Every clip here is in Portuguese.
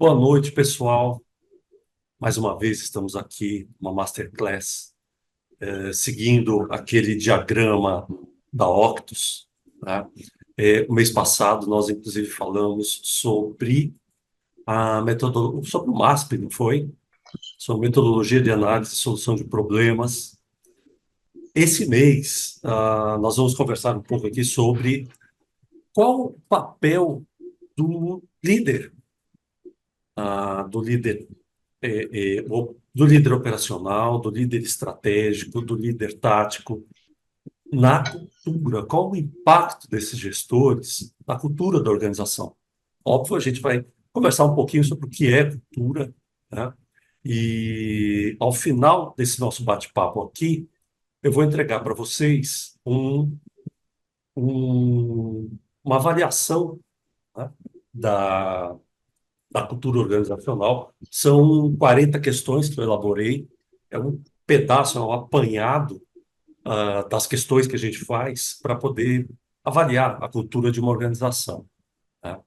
Boa noite, pessoal. Mais uma vez estamos aqui, uma masterclass, seguindo aquele diagrama da Octus, né? O mês passado nós inclusive falamos sobre a metodologia, sobre o MASP, não foi? Sobre metodologia de análise e solução de problemas. Esse mês, nós vamos conversar um pouco aqui sobre qual o papel do líder, do líder do líder operacional, do líder estratégico, do líder tático na cultura. Qual o impacto desses gestores na cultura da organização? Óbvio, a gente vai conversar um pouquinho sobre o que é cultura, né? E ao final desse nosso bate-papo aqui, eu vou entregar para vocês uma avaliação, né, da cultura organizacional. São 40 questões que eu elaborei. É um pedaço, é um apanhado das questões que a gente faz para poder avaliar a cultura de uma organização, né?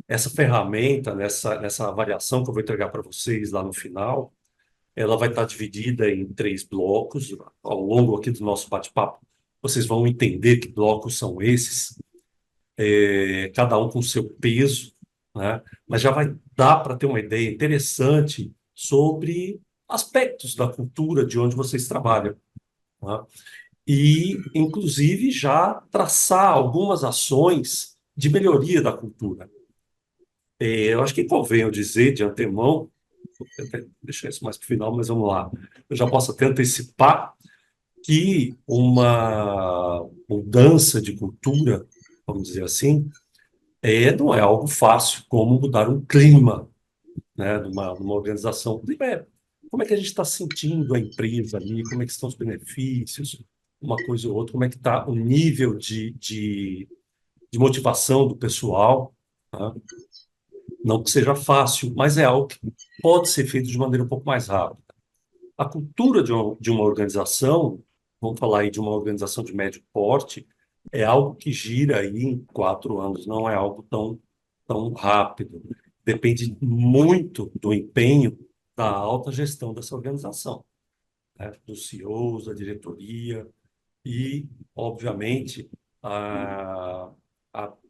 Essa ferramenta, nessa avaliação que eu vou entregar para vocês lá no final, ela vai estar dividida em três blocos. Ao longo aqui do nosso bate-papo, vocês vão entender que blocos são esses, cada um com seu peso, né? Mas já vai dar para ter uma ideia interessante sobre aspectos da cultura de onde vocês trabalham, né? E, inclusive, já traçar algumas ações de melhoria da cultura. Eu acho que convém eu dizer de antemão, vou até deixar isso mais para o final, mas vamos lá. Eu já posso até antecipar que uma mudança de cultura, vamos dizer assim, não é algo fácil como mudar um clima, né, numa organização. O clima como é que a gente está sentindo a empresa ali, como é que estão os benefícios, uma coisa ou outra, como é que está o nível de motivação do pessoal, tá? Não que seja fácil, mas é algo que pode ser feito de maneira um pouco mais rápida. A cultura de uma organização, vamos falar aí de uma organização de médio porte, é algo que gira aí em 4 anos, não é algo tão rápido. Depende muito do empenho da alta gestão dessa organização, né? Dos CEOs, da diretoria e, obviamente, a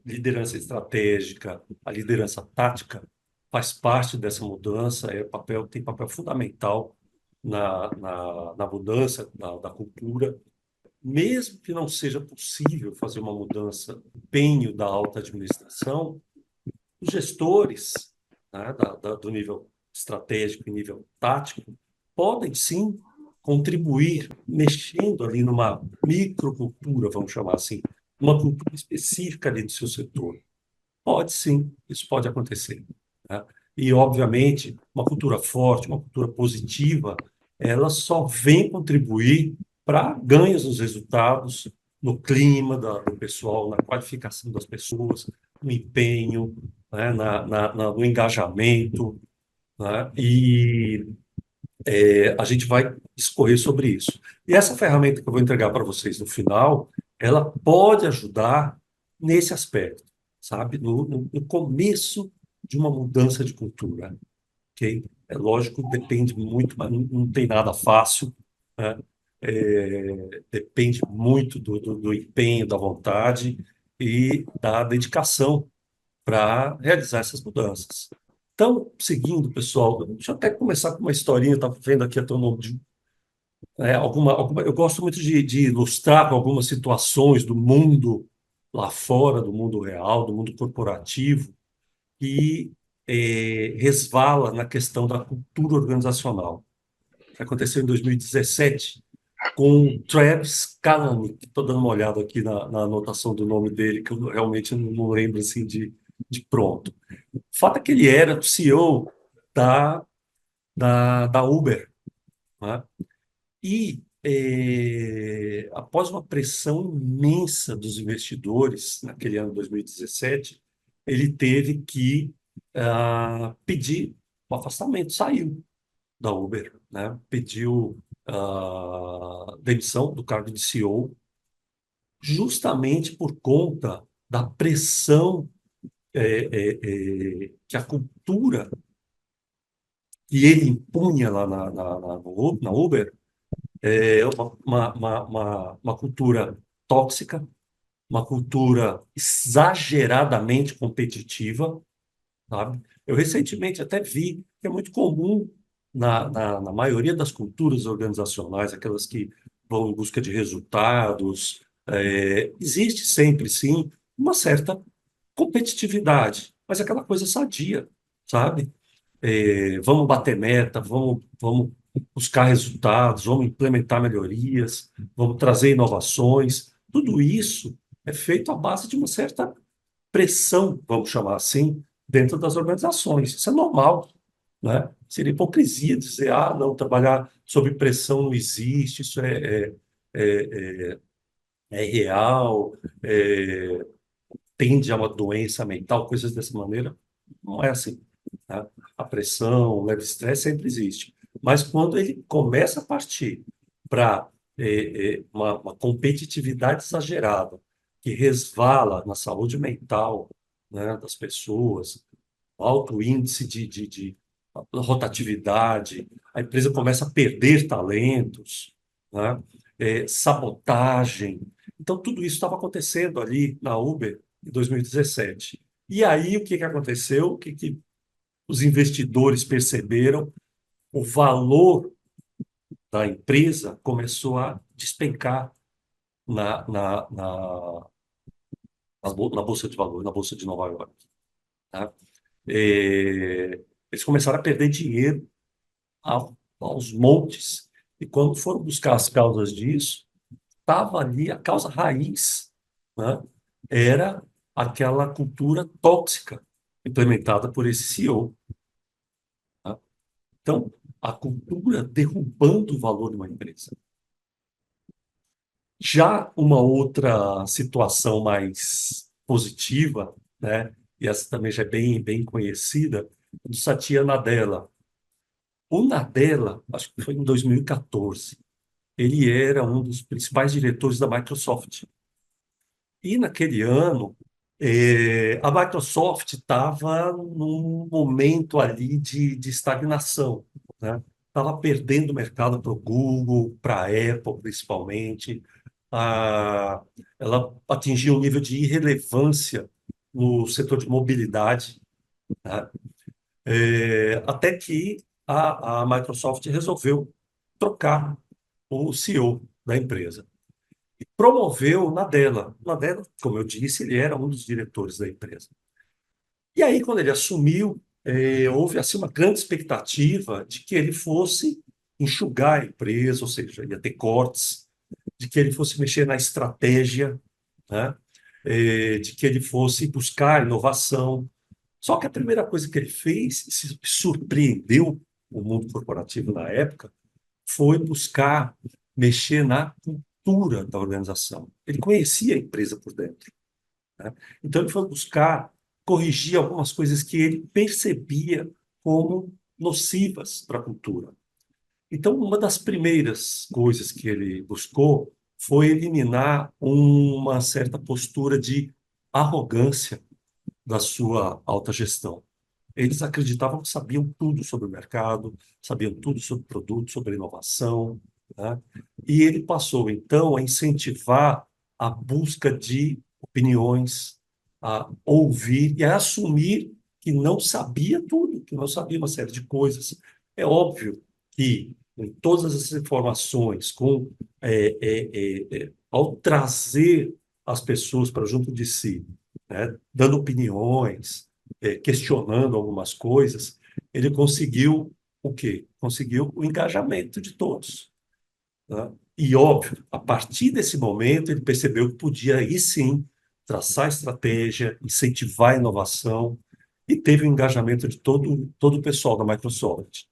liderança estratégica, a liderança tática faz parte dessa mudança, tem papel fundamental na mudança da cultura, mesmo que não seja possível fazer uma mudança no empenho da alta administração, os gestores, né, do nível estratégico e nível tático podem sim contribuir, mexendo ali numa microcultura, vamos chamar assim, uma cultura específica ali do seu setor. Pode sim, isso pode acontecer, né? E, obviamente, uma cultura forte, uma cultura positiva, ela só vem contribuir para ganhos nos resultados, no clima do pessoal, na qualificação das pessoas, no empenho, né, no engajamento, né? E a gente vai discorrer sobre isso. E essa ferramenta que eu vou entregar para vocês no final, ela pode ajudar nesse aspecto, sabe? No começo de uma mudança de cultura, ok? É lógico, depende muito, mas não tem nada fácil, né? Depende muito do empenho, da vontade e da dedicação para realizar essas mudanças. Então, seguindo, pessoal, deixa eu até começar com uma historinha. Eu estava vendo aqui até o nome de eu gosto muito de ilustrar com algumas situações do mundo lá fora, do mundo real, do mundo corporativo, que resvala na questão da cultura organizacional. Aconteceu em 2017 com Travis Kalanick. Estou dando uma olhada aqui na anotação do nome dele, que eu realmente não lembro assim de pronto. O fato é que ele era o CEO da Uber, né? E, após uma pressão imensa dos investidores, naquele ano 2017, ele teve que pedir o afastamento, saiu da Uber, né? Pediu demissão do cargo de CEO, justamente por conta da pressão que a cultura que ele impunha lá na Uber é uma cultura tóxica, uma cultura exageradamente competitiva, sabe? Eu recentemente até vi que é muito comum na maioria das culturas organizacionais, aquelas que vão em busca de resultados, existe sempre, sim, uma certa competitividade, mas aquela coisa sadia, sabe? Vamos bater meta, vamos buscar resultados, vamos implementar melhorias, vamos trazer inovações. Tudo isso é feito à base de uma certa pressão, vamos chamar assim, dentro das organizações. Isso é normal, né? Seria hipocrisia dizer, ah, não, trabalhar sob pressão não existe, isso é real, tende a uma doença mental, coisas dessa maneira. Não é assim, tá? A pressão, o leve estresse sempre existe. Mas quando ele começa a partir para uma competitividade exagerada, que resvala na saúde mental, né, das pessoas, alto índice de rotatividade, a empresa começa a perder talentos, né? Sabotagem. Então, tudo isso estava acontecendo ali na Uber em 2017. E aí, o que que aconteceu? O que que os investidores perceberam? O valor da empresa começou a despencar na Bolsa de Valores, na Bolsa de Nova York. Tá? Eles começaram a perder dinheiro aos montes. E quando foram buscar as causas disso, estava ali a causa raiz, né? Era aquela cultura tóxica implementada por esse CEO. Tá? Então, a cultura derrubando o valor de uma empresa. Já uma outra situação mais positiva, né? E essa também já é bem conhecida, do Satya Nadella. O Nadella, acho que foi em 2014, ele era um dos principais diretores da Microsoft. E naquele ano, a Microsoft estava num momento ali de estagnação, né? Estava perdendo mercado para o Google, para a Apple, principalmente. Ah, ela atingia um nível de irrelevância no setor de mobilidade, né? Até que a Microsoft resolveu trocar o CEO da empresa promoveu o Nadella. O Nadella, como eu disse, ele era um dos diretores da empresa. E aí, quando ele assumiu, houve assim, uma grande expectativa de que ele fosse enxugar a empresa, ou seja, ia ter cortes, de que ele fosse mexer na estratégia, né? De que ele fosse buscar inovação. Só que a primeira coisa que ele fez, e se surpreendeu o mundo corporativo na época, foi buscar mexer na cultura da organização. Ele conhecia a empresa por dentro, né? Então, ele foi buscar corrigir algumas coisas que ele percebia como nocivas para a cultura. Então, uma das primeiras coisas que ele buscou foi eliminar uma certa postura de arrogância da sua alta gestão. Eles acreditavam que sabiam tudo sobre o mercado, sabiam tudo sobre produto, sobre inovação, né? E ele passou, então, a incentivar a busca de opiniões, a ouvir e a assumir que não sabia tudo, que não sabia uma série de coisas. É óbvio que, em todas essas informações, ao trazer as pessoas para junto de si, né, dando opiniões, questionando algumas coisas, ele conseguiu o quê? Conseguiu o engajamento de todos, né? E, óbvio, a partir desse momento, ele percebeu que podia aí sim traçar estratégia, incentivar a inovação, e teve o engajamento de todo o pessoal da Microsoft.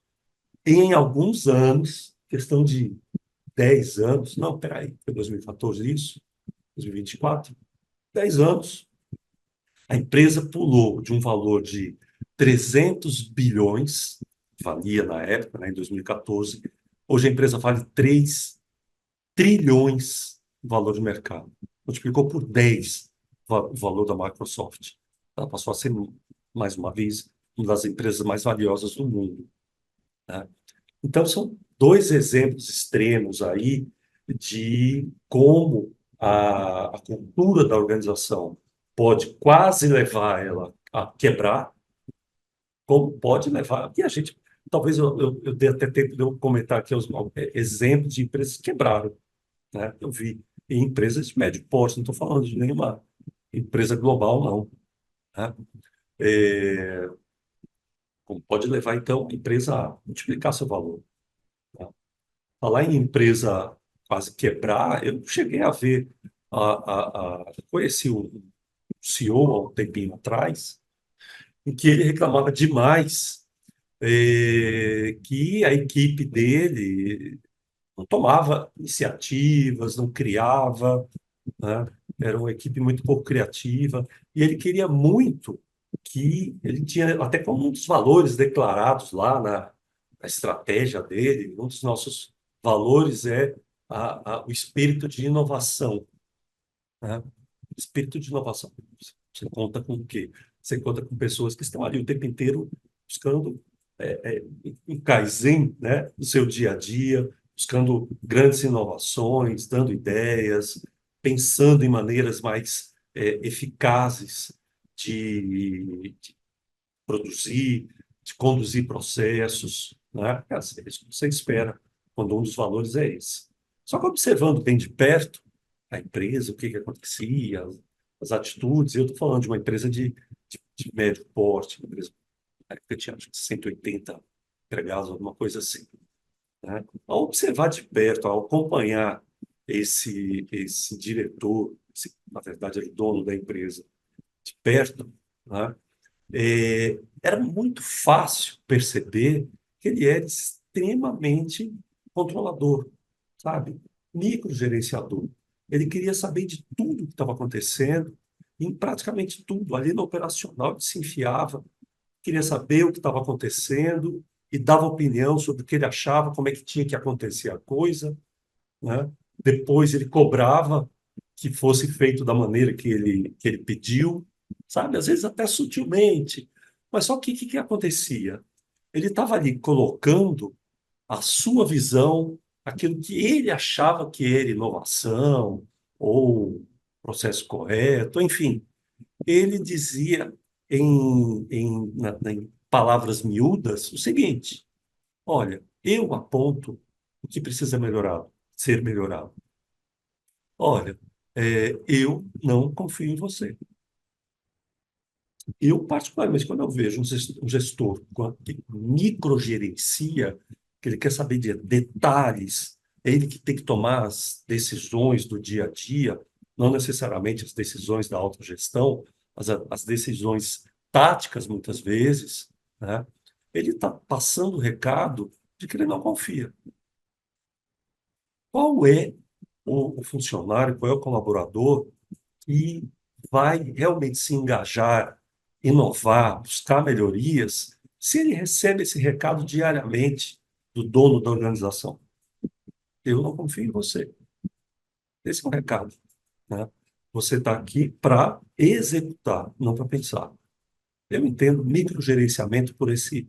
Em alguns anos, questão de 10 anos, não, peraí, foi 2014 isso? 2024? 10 anos, a empresa pulou de um valor de 300 bilhões, valia na época, né, em 2014. Hoje a empresa vale 3 trilhões o valor de mercado. Multiplicou por 10 o valor da Microsoft. Ela passou a ser, mais uma vez, uma das empresas mais valiosas do mundo. né? Então, são dois exemplos extremos aí de como a cultura da organização pode quase levar ela a quebrar, como pode levar. E a gente, talvez eu dê até tempo de eu comentar aqui os exemplos de empresas que quebraram, né? Eu vi em empresas de médio porte, não estou falando de nenhuma empresa global, não, né? É, como pode levar, então, a empresa a multiplicar seu valor, né? Falar em empresa quase quebrar, eu cheguei a ver, conheci o CEO há um tempinho atrás, em que ele reclamava demais que a equipe dele não tomava iniciativas, não criava, né? Era uma equipe muito pouco criativa, e ele queria muito que ele tinha até como um dos valores declarados lá na estratégia dele, um dos nossos valores é o espírito de inovação, né? Espírito de inovação. Você conta com o quê? Você conta com pessoas que estão ali o tempo inteiro buscando um Kaizen, né, no seu dia a dia, buscando grandes inovações, dando ideias, pensando em maneiras mais eficazes de produzir, de conduzir processos, né? É assim, é isso que você espera quando um dos valores é esse. Só que observando bem de perto a empresa, o que que acontecia, as atitudes, eu estou falando de uma empresa de médio porte, uma empresa que tinha acho que 180 empregados, alguma coisa assim, né? Ao observar de perto, ao acompanhar esse diretor, na verdade era o dono da empresa, de perto, né? Era muito fácil perceber que ele era extremamente controlador, sabe? Microgerenciador. Ele queria saber de tudo que estava acontecendo, em praticamente tudo. Ali no operacional ele se enfiava, queria saber o que estava acontecendo e dava opinião sobre o que ele achava, como é que tinha que acontecer a coisa, né? Depois ele cobrava que fosse feito da maneira que ele pediu, sabe? Às vezes até sutilmente. Mas só que o que acontecia? Ele estava ali colocando a sua visão, aquilo que ele achava que era inovação ou processo correto, enfim. Ele dizia em palavras miúdas o seguinte: olha, eu aponto o que precisa melhorar, ser melhorado. Olha, eu não confio em você. Eu, particularmente, quando eu vejo um gestor que microgerencia, que ele quer saber de detalhes, é ele que tem que tomar as decisões do dia a dia, não necessariamente as decisões da autogestão, mas as decisões táticas, muitas vezes, né? Ele está passando o recado de que ele não confia. Qual é o funcionário, qual é o colaborador que vai realmente se engajar, inovar, buscar melhorias, se ele recebe esse recado diariamente do dono da organização? Eu não confio em você. Esse é o recado, né? Você está aqui para executar, não para pensar. Eu entendo microgerenciamento por esse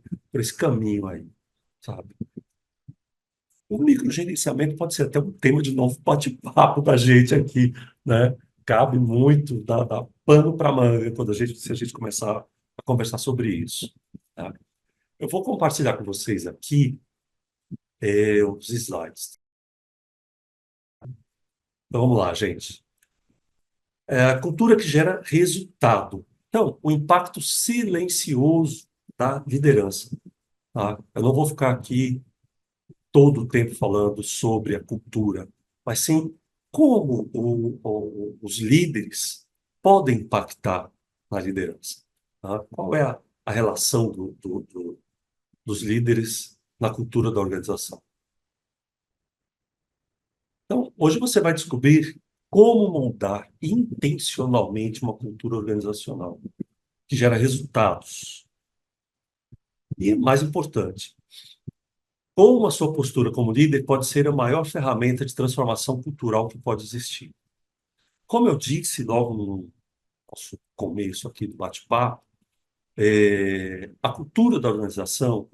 caminho aí, sabe? O microgerenciamento pode ser até um tema de novo bate-papo da gente aqui, né? Cabe muito, dá pano para manga quando se a gente começar a conversar sobre isso, tá? Eu vou compartilhar com vocês aqui os slides. Então, vamos lá, gente. A cultura que gera resultado. Então, o impacto silencioso da liderança, tá? Eu não vou ficar aqui todo o tempo falando sobre a cultura, mas sim como os líderes podem impactar na liderança, tá? Qual é a relação dos líderes na cultura da organização? Então, hoje você vai descobrir como moldar intencionalmente uma cultura organizacional que gera resultados. E, mais importante, como a sua postura como líder pode ser a maior ferramenta de transformação cultural que pode existir. Como eu disse logo no nosso começo aqui do bate-papo, a cultura da organização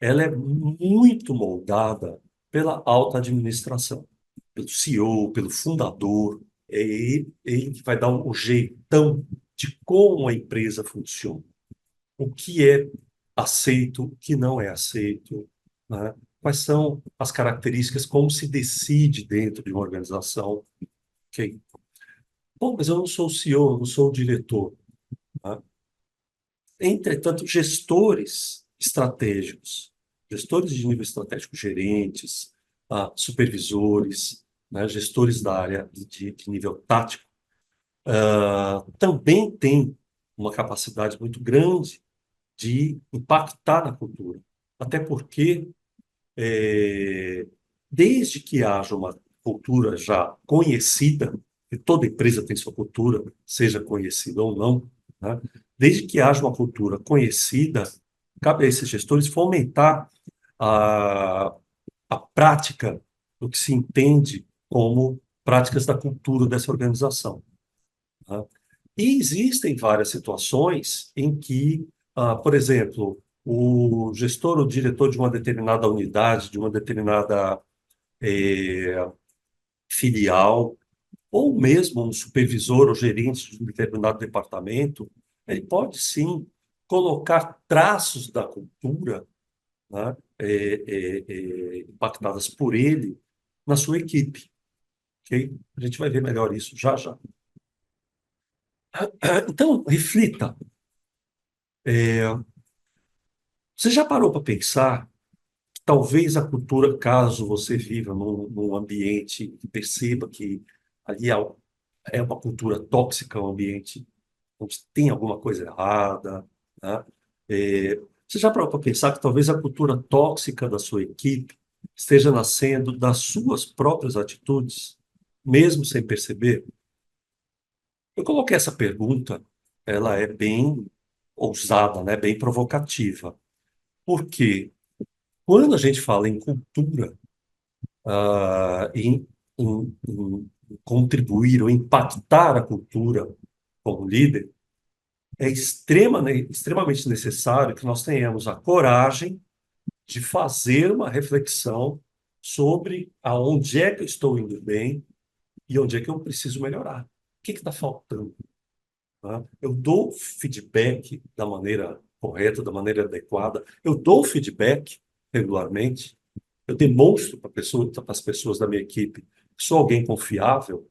ela é muito moldada pela alta administração, pelo CEO, pelo fundador. É ele que vai dar o jeitão de como a empresa funciona, o que é aceito, o que não é aceito, né? Quais são as características, como se decide dentro de uma organização. Ok? Bom, mas eu não sou o CEO, eu não sou o diretor, tá? Entretanto, gestores de nível estratégico, gerentes, supervisores, né, gestores da área de nível tático, também têm uma capacidade muito grande de impactar na cultura. Até porque, é, desde que haja uma cultura já conhecida, e toda empresa tem sua cultura, seja conhecida ou não, né? Desde que haja uma cultura conhecida, cabe a esses gestores fomentar a, a prática do que se entende como práticas da cultura dessa organização, tá? E existem várias situações em que, por exemplo, o gestor ou diretor de uma determinada unidade, de uma determinada filial, ou mesmo um supervisor ou gerente de um determinado departamento, ele pode sim colocar traços da cultura, né, impactadas por ele na sua equipe. Ok? A gente vai ver melhor isso já já. Então, reflita. Você já parou para pensar que talvez a cultura, caso você viva num ambiente que perceba que ali é uma cultura tóxica, um ambiente onde tem alguma coisa errada, né? Você já parou para pensar que talvez a cultura tóxica da sua equipe esteja nascendo das suas próprias atitudes, mesmo sem perceber? Eu coloquei essa pergunta, ela é bem ousada, né? Bem provocativa. Porque quando a gente fala em cultura, em contribuir ou impactar a cultura como líder, é extremamente necessário que nós tenhamos a coragem de fazer uma reflexão sobre aonde é que eu estou indo bem e onde é que eu preciso melhorar. O que está faltando? Tá? Eu dou feedback da maneira correta, da maneira adequada. Eu dou feedback regularmente. Eu demonstro para as pessoas da minha equipe que sou alguém confiável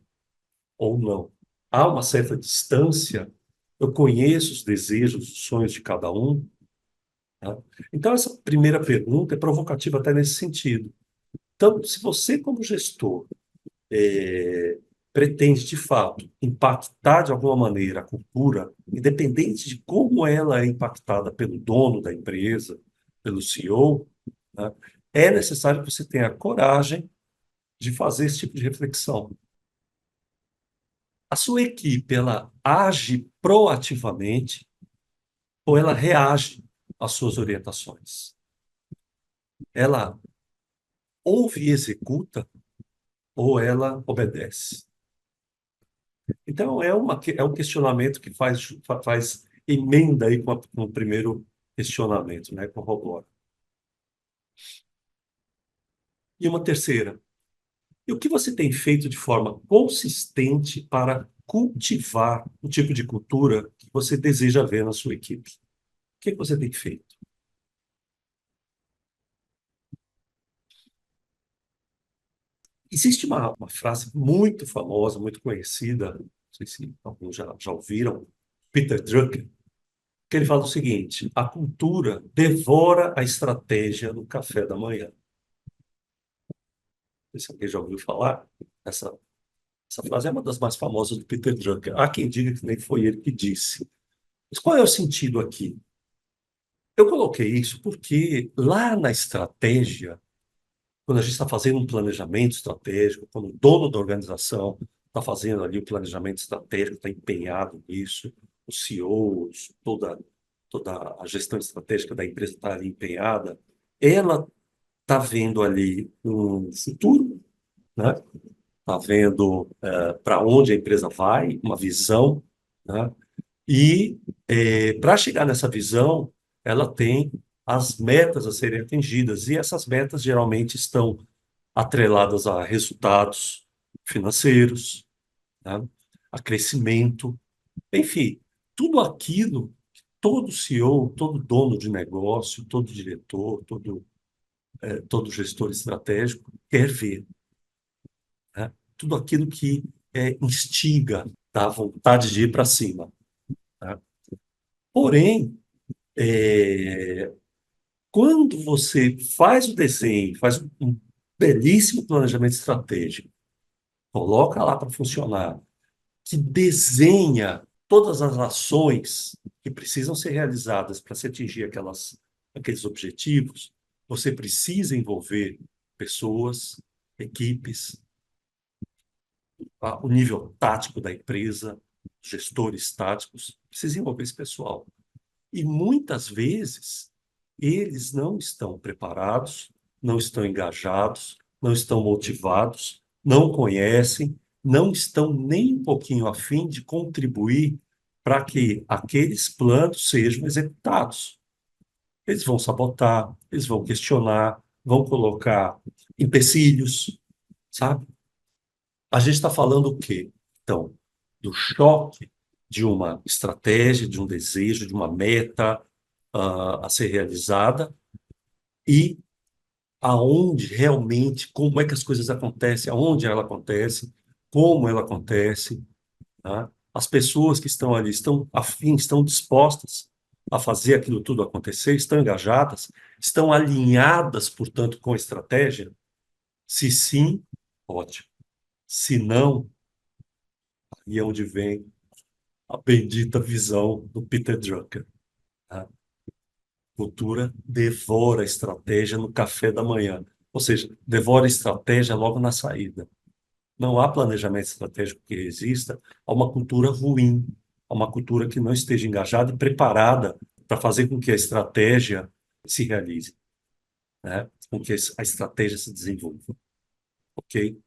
ou não. Há uma certa distância. Eu conheço os desejos, os sonhos de cada um. Tá? Então, essa primeira pergunta é provocativa até nesse sentido. Então, se você, como gestor, pretende, de fato, impactar de alguma maneira a cultura, independente de como ela é impactada pelo dono da empresa, pelo CEO, né, é necessário que você tenha coragem de fazer esse tipo de reflexão. A sua equipe, ela age proativamente ou ela reage às suas orientações? Ela ouve e executa ou ela obedece? Então, é um questionamento que faz emenda aí com o primeiro questionamento, né? Corrobora. E uma terceira, e o que você tem feito de forma consistente para cultivar o tipo de cultura que você deseja ver na sua equipe? O que você tem feito? Existe uma frase muito famosa, muito conhecida, não sei se alguns já ouviram, Peter Drucker, que ele fala o seguinte: a cultura devora a estratégia no café da manhã. Não sei se alguém já ouviu falar. Essa, essa frase é uma das mais famosas do Peter Drucker. Há quem diga que nem foi ele que disse. Mas qual é o sentido aqui? Eu coloquei isso porque lá na estratégia, quando a gente está fazendo um planejamento estratégico, quando o dono da organização está fazendo ali o planejamento estratégico, está empenhado nisso, os CEOs, toda a gestão estratégica da empresa está ali empenhada, ela está vendo ali um futuro, né? Está vendo para onde a empresa vai, uma visão, né? E para chegar nessa visão, ela tem as metas a serem atingidas. E essas metas geralmente estão atreladas a resultados financeiros, né? A crescimento, enfim, tudo aquilo que todo CEO, todo dono de negócio, todo diretor, todo gestor estratégico quer ver, né? Tudo aquilo que instiga, dá vontade de ir para cima, né? Porém, é, quando você faz o desenho, faz um belíssimo planejamento estratégico, coloca lá para funcionar, que desenha todas as ações que precisam ser realizadas para se atingir aqueles objetivos, você precisa envolver pessoas, equipes, o nível tático da empresa, gestores táticos, precisa envolver esse pessoal. E muitas vezes eles não estão preparados, não estão engajados, não estão motivados, não conhecem, não estão nem um pouquinho a fim de contribuir para que aqueles planos sejam executados. Eles vão sabotar, eles vão questionar, vão colocar empecilhos, sabe? A gente está falando o quê? Então, do choque de uma estratégia, de um desejo, de uma meta a ser realizada e aonde realmente, como é que as coisas acontecem, aonde ela acontece, como ela acontece, tá? As pessoas que estão ali estão afins, estão dispostas a fazer aquilo tudo acontecer, estão engajadas, estão alinhadas, portanto, com a estratégia? Se sim, ótimo. Se não, aí é onde vem a bendita visão do Peter Drucker, tá? Cultura devora a estratégia no café da manhã. Ou seja, devora a estratégia logo na saída. Não há planejamento estratégico que resista a uma cultura ruim, a uma cultura que não esteja engajada e preparada para fazer com que a estratégia se realize, né? Com que a estratégia se desenvolva, ok?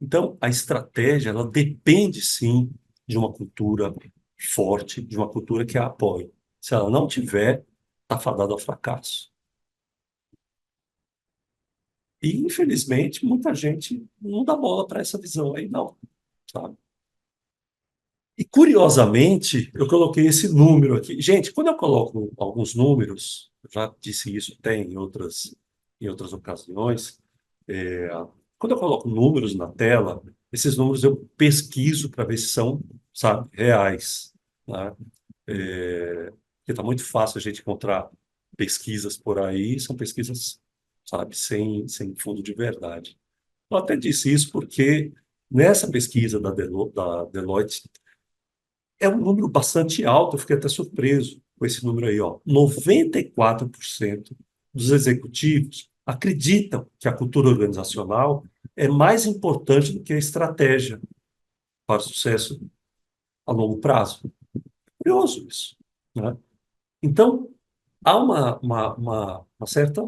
Então, a estratégia, ela depende, sim, de uma cultura forte, de uma cultura que a apoie. Se ela não tiver, está fadada ao fracasso. E, infelizmente, muita gente não dá bola para essa visão aí, não, sabe? E, curiosamente, eu coloquei esse número aqui. Gente, quando eu coloco alguns números, eu já disse isso até em outras ocasiões, é, quando eu coloco números na tela, esses números eu pesquiso para ver se são, sabe, reais, né? Porque está muito fácil a gente encontrar pesquisas por aí, são pesquisas, sabe, sem fundo de verdade. Eu até disse isso porque nessa pesquisa da Deloitte é um número bastante alto, eu fiquei até surpreso com esse número aí, ó. 94% dos executivos acreditam que a cultura organizacional é mais importante do que a estratégia para o sucesso a longo prazo. Curioso isso, né? Então, há uma certa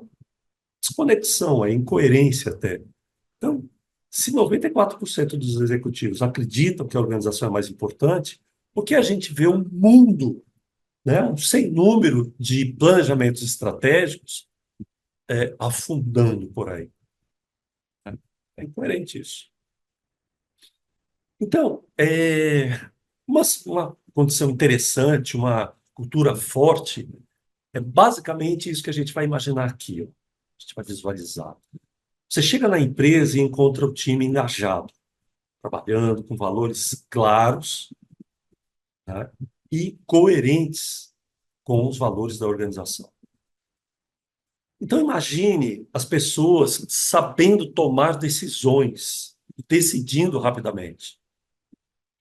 desconexão, incoerência até. Então, se 94% dos executivos acreditam que a organização é mais importante, por que a gente vê um mundo, né, um sem número de planejamentos estratégicos afundando por aí, né? É incoerente isso. Então, uma condição interessante, uma cultura forte, é basicamente isso que a gente vai imaginar aqui, ó. A gente vai visualizar. Você chega na empresa e encontra o time engajado, trabalhando com valores claros, né, e coerentes com os valores da organização. Então, imagine as pessoas sabendo tomar decisões, decidindo rapidamente.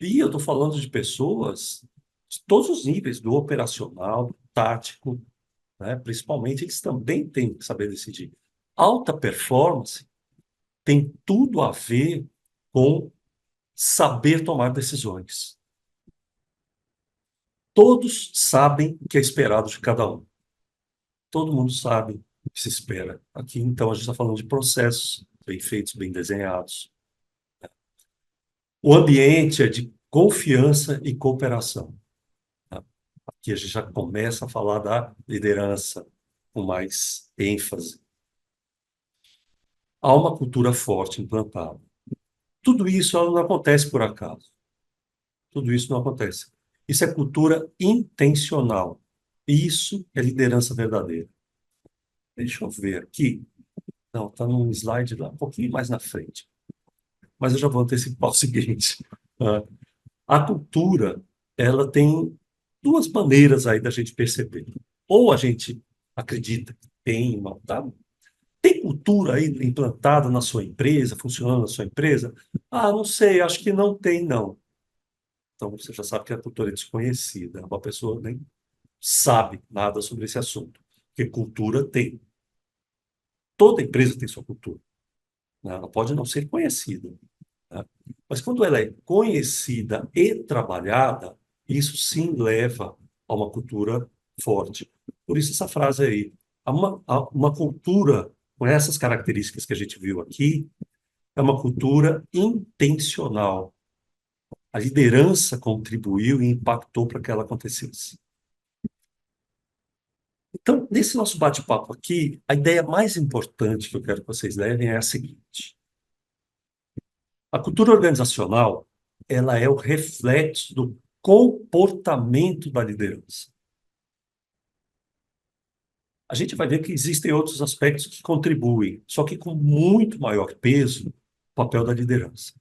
E eu estou falando de pessoas de todos os níveis, do operacional, do tático, né? Principalmente, eles também têm que saber decidir. Alta performance tem tudo a ver com saber tomar decisões. Todos sabem o que é esperado de cada um. Todo mundo sabe o que se espera. Aqui, então, a gente está falando de processos bem feitos, bem desenhados. O ambiente é de confiança e cooperação, tá? Aqui a gente já começa a falar da liderança, com mais ênfase. Há uma cultura forte implantada. Tudo isso não acontece por acaso. Tudo isso não acontece. Isso é cultura intencional. Isso é liderança verdadeira. Deixa eu ver aqui. Não, está num slide lá, um pouquinho mais na frente. Mas eu já vou antecipar o seguinte. Ah, a cultura, ela tem duas maneiras aí da gente perceber. Ou a gente acredita que tem uma, tá? Tem cultura aí implantada na sua empresa, funcionando na sua empresa? Ah, não sei, acho que não tem, não. Então você já sabe que a cultura é desconhecida. Uma pessoa nem sabe nada sobre esse assunto. Porque cultura tem. Toda empresa tem sua cultura, né? Ela pode não ser conhecida, né? Mas quando ela é conhecida e trabalhada, isso sim leva a uma cultura forte. Por isso essa frase aí. Há uma cultura com essas características que a gente viu aqui, é uma cultura intencional. A liderança contribuiu e impactou para que ela acontecesse. Então, nesse nosso bate-papo aqui, a ideia mais importante que eu quero que vocês levem é a seguinte: a cultura organizacional, ela é o reflexo do comportamento da liderança. A gente vai ver que existem outros aspectos que contribuem, só que com muito maior peso, o papel da liderança.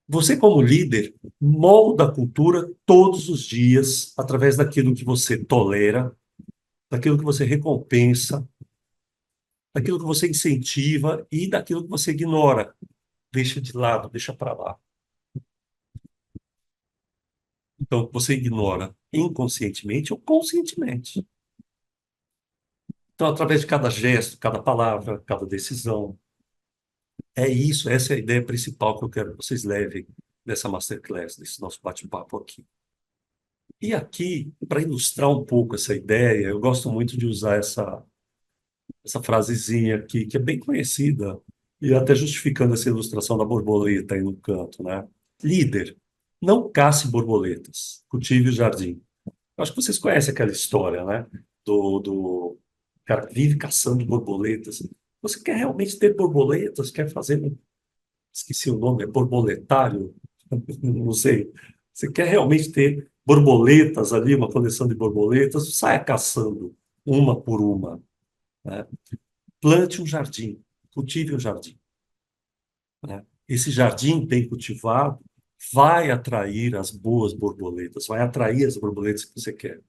Você, como líder, molda a cultura todos os dias através daquilo que você tolera, daquilo que você recompensa, daquilo que você incentiva e daquilo que você ignora, deixa de lado, deixa para lá. Então, você ignora inconscientemente ou conscientemente. Então, através de cada gesto, cada palavra, cada decisão. É isso, essa é a ideia principal que eu quero que vocês levem dessa masterclass, desse nosso bate-papo aqui. E aqui, para ilustrar um pouco essa ideia, eu gosto muito de usar essa frasezinha aqui, que é bem conhecida, e até justificando essa ilustração da borboleta aí no canto, né? Líder, não casse borboletas, cultive o jardim. Eu acho que vocês conhecem aquela história, né? Do cara que vive caçando borboletas. Você quer realmente ter borboletas? Quer fazer esqueci o nome, é borboletário? Não sei. Você quer realmente ter borboletas ali, uma coleção de borboletas? Saia caçando uma por uma, né? Plante um jardim, cultive um jardim, né? Esse jardim bem cultivado vai atrair as boas borboletas, vai atrair as borboletas que você quer,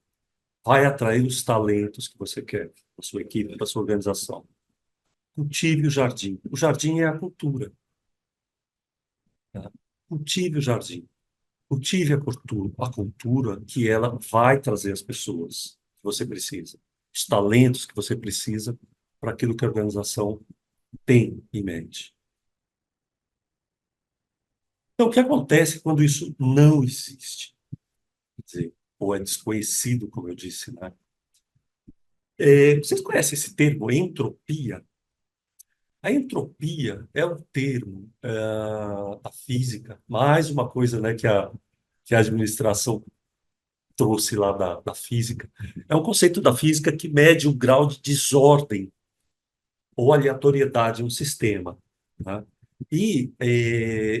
vai atrair os talentos que você quer para sua equipe, para sua organização. Cultive o jardim. O jardim é a cultura, né? Cultive o jardim. Cultive a cultura que ela vai trazer as pessoas que você precisa, os talentos que você precisa para aquilo que a organização tem em mente. Então, o que acontece quando isso não existe? Quer dizer, ou é desconhecido, como eu disse, né? Vocês conhecem esse termo, entropia? A entropia é um termo da física, mais uma coisa, né, que a administração trouxe lá da física. É um conceito da física que mede o grau de desordem ou aleatoriedade em um sistema, né? E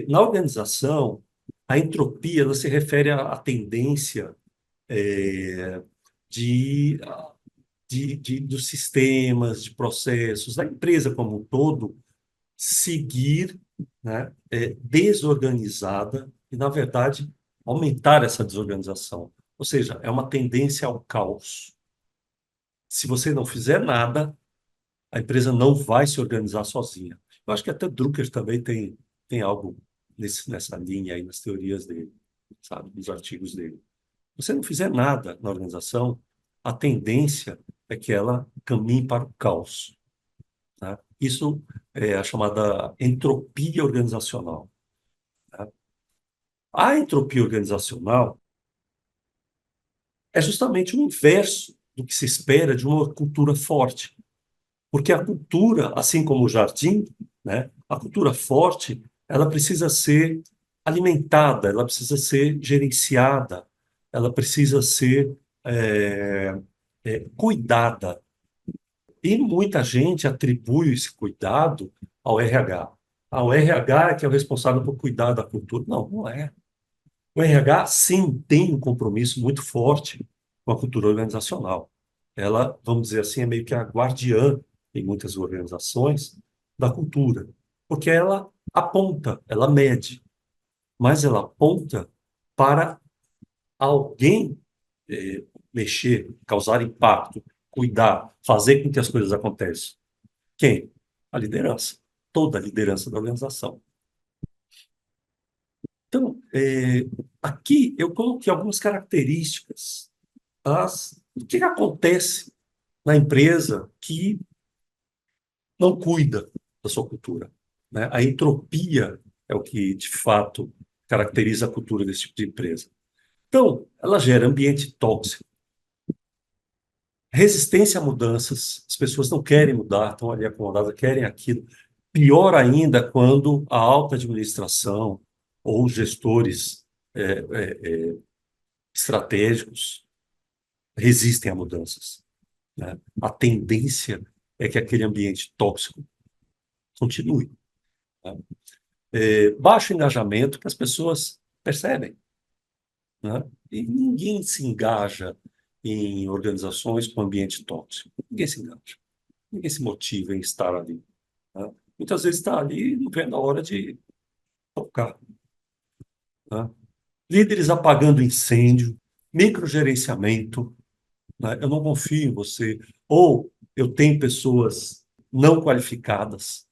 na organização, a entropia ela se refere à tendência eh, de, dos sistemas, de processos, da empresa como um todo, seguir, né, desorganizada e, na verdade, aumentar essa desorganização. Ou seja, é uma tendência ao caos. Se você não fizer nada, a empresa não vai se organizar sozinha. Eu acho que até Drucker também tem algo nessa linha aí, nas teorias dele, sabe, nos artigos dele. Se você não fizer nada na organização, a tendência é que ela caminhe para o caos, tá? Isso é a chamada entropia organizacional, tá? A entropia organizacional é justamente o inverso do que se espera de uma cultura forte. Porque a cultura, assim como o jardim, né, a cultura forte, ela precisa ser alimentada, ela precisa ser gerenciada, ela precisa ser cuidada. E muita gente atribui esse cuidado ao RH. Ao RH é que é o responsável por cuidar da cultura. Não, não é. O RH, sim, tem um compromisso muito forte com a cultura organizacional. Ela, vamos dizer assim, é meio que a guardiã, em muitas organizações, da cultura. Porque ela aponta, ela mede, mas ela aponta para alguém mexer, causar impacto, cuidar, fazer com que as coisas aconteçam. Quem? A liderança. Toda a liderança da organização. Então, aqui eu coloquei algumas características. O que acontece na empresa que não cuida da sua cultura, né? A entropia é o que, de fato, caracteriza a cultura desse tipo de empresa. Então, ela gera ambiente tóxico, resistência a mudanças, as pessoas não querem mudar, estão ali acomodadas, querem aquilo. Pior ainda quando a alta administração ou gestores estratégicos resistem a mudanças, né? A tendência é que aquele ambiente tóxico continue, né? Baixo engajamento que as pessoas percebem, né? E ninguém se engaja em organizações com ambiente tóxico. Ninguém se engaja. Ninguém se motiva em estar ali, né? Muitas vezes está ali e não vê na hora de tocar, né? Líderes apagando incêndio, microgerenciamento, né? Eu não confio em você. Ou eu tenho pessoas não qualificadas,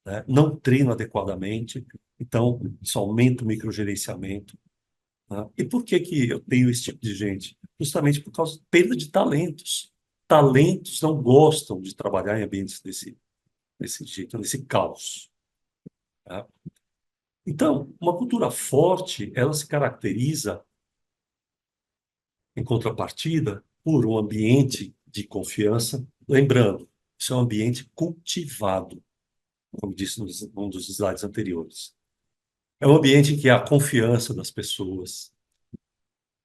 né? Não treino adequadamente, então isso aumenta o microgerenciamento, né? E por que que eu tenho esse tipo de gente? Justamente por causa da perda de talentos. Talentos não gostam de trabalhar em ambientes desse jeito, nesse caos, tá? Então, uma cultura forte, ela se caracteriza, em contrapartida, por um ambiente de confiança. Lembrando, isso é um ambiente cultivado, como disse num dos slides anteriores. É um ambiente em que há confiança das pessoas,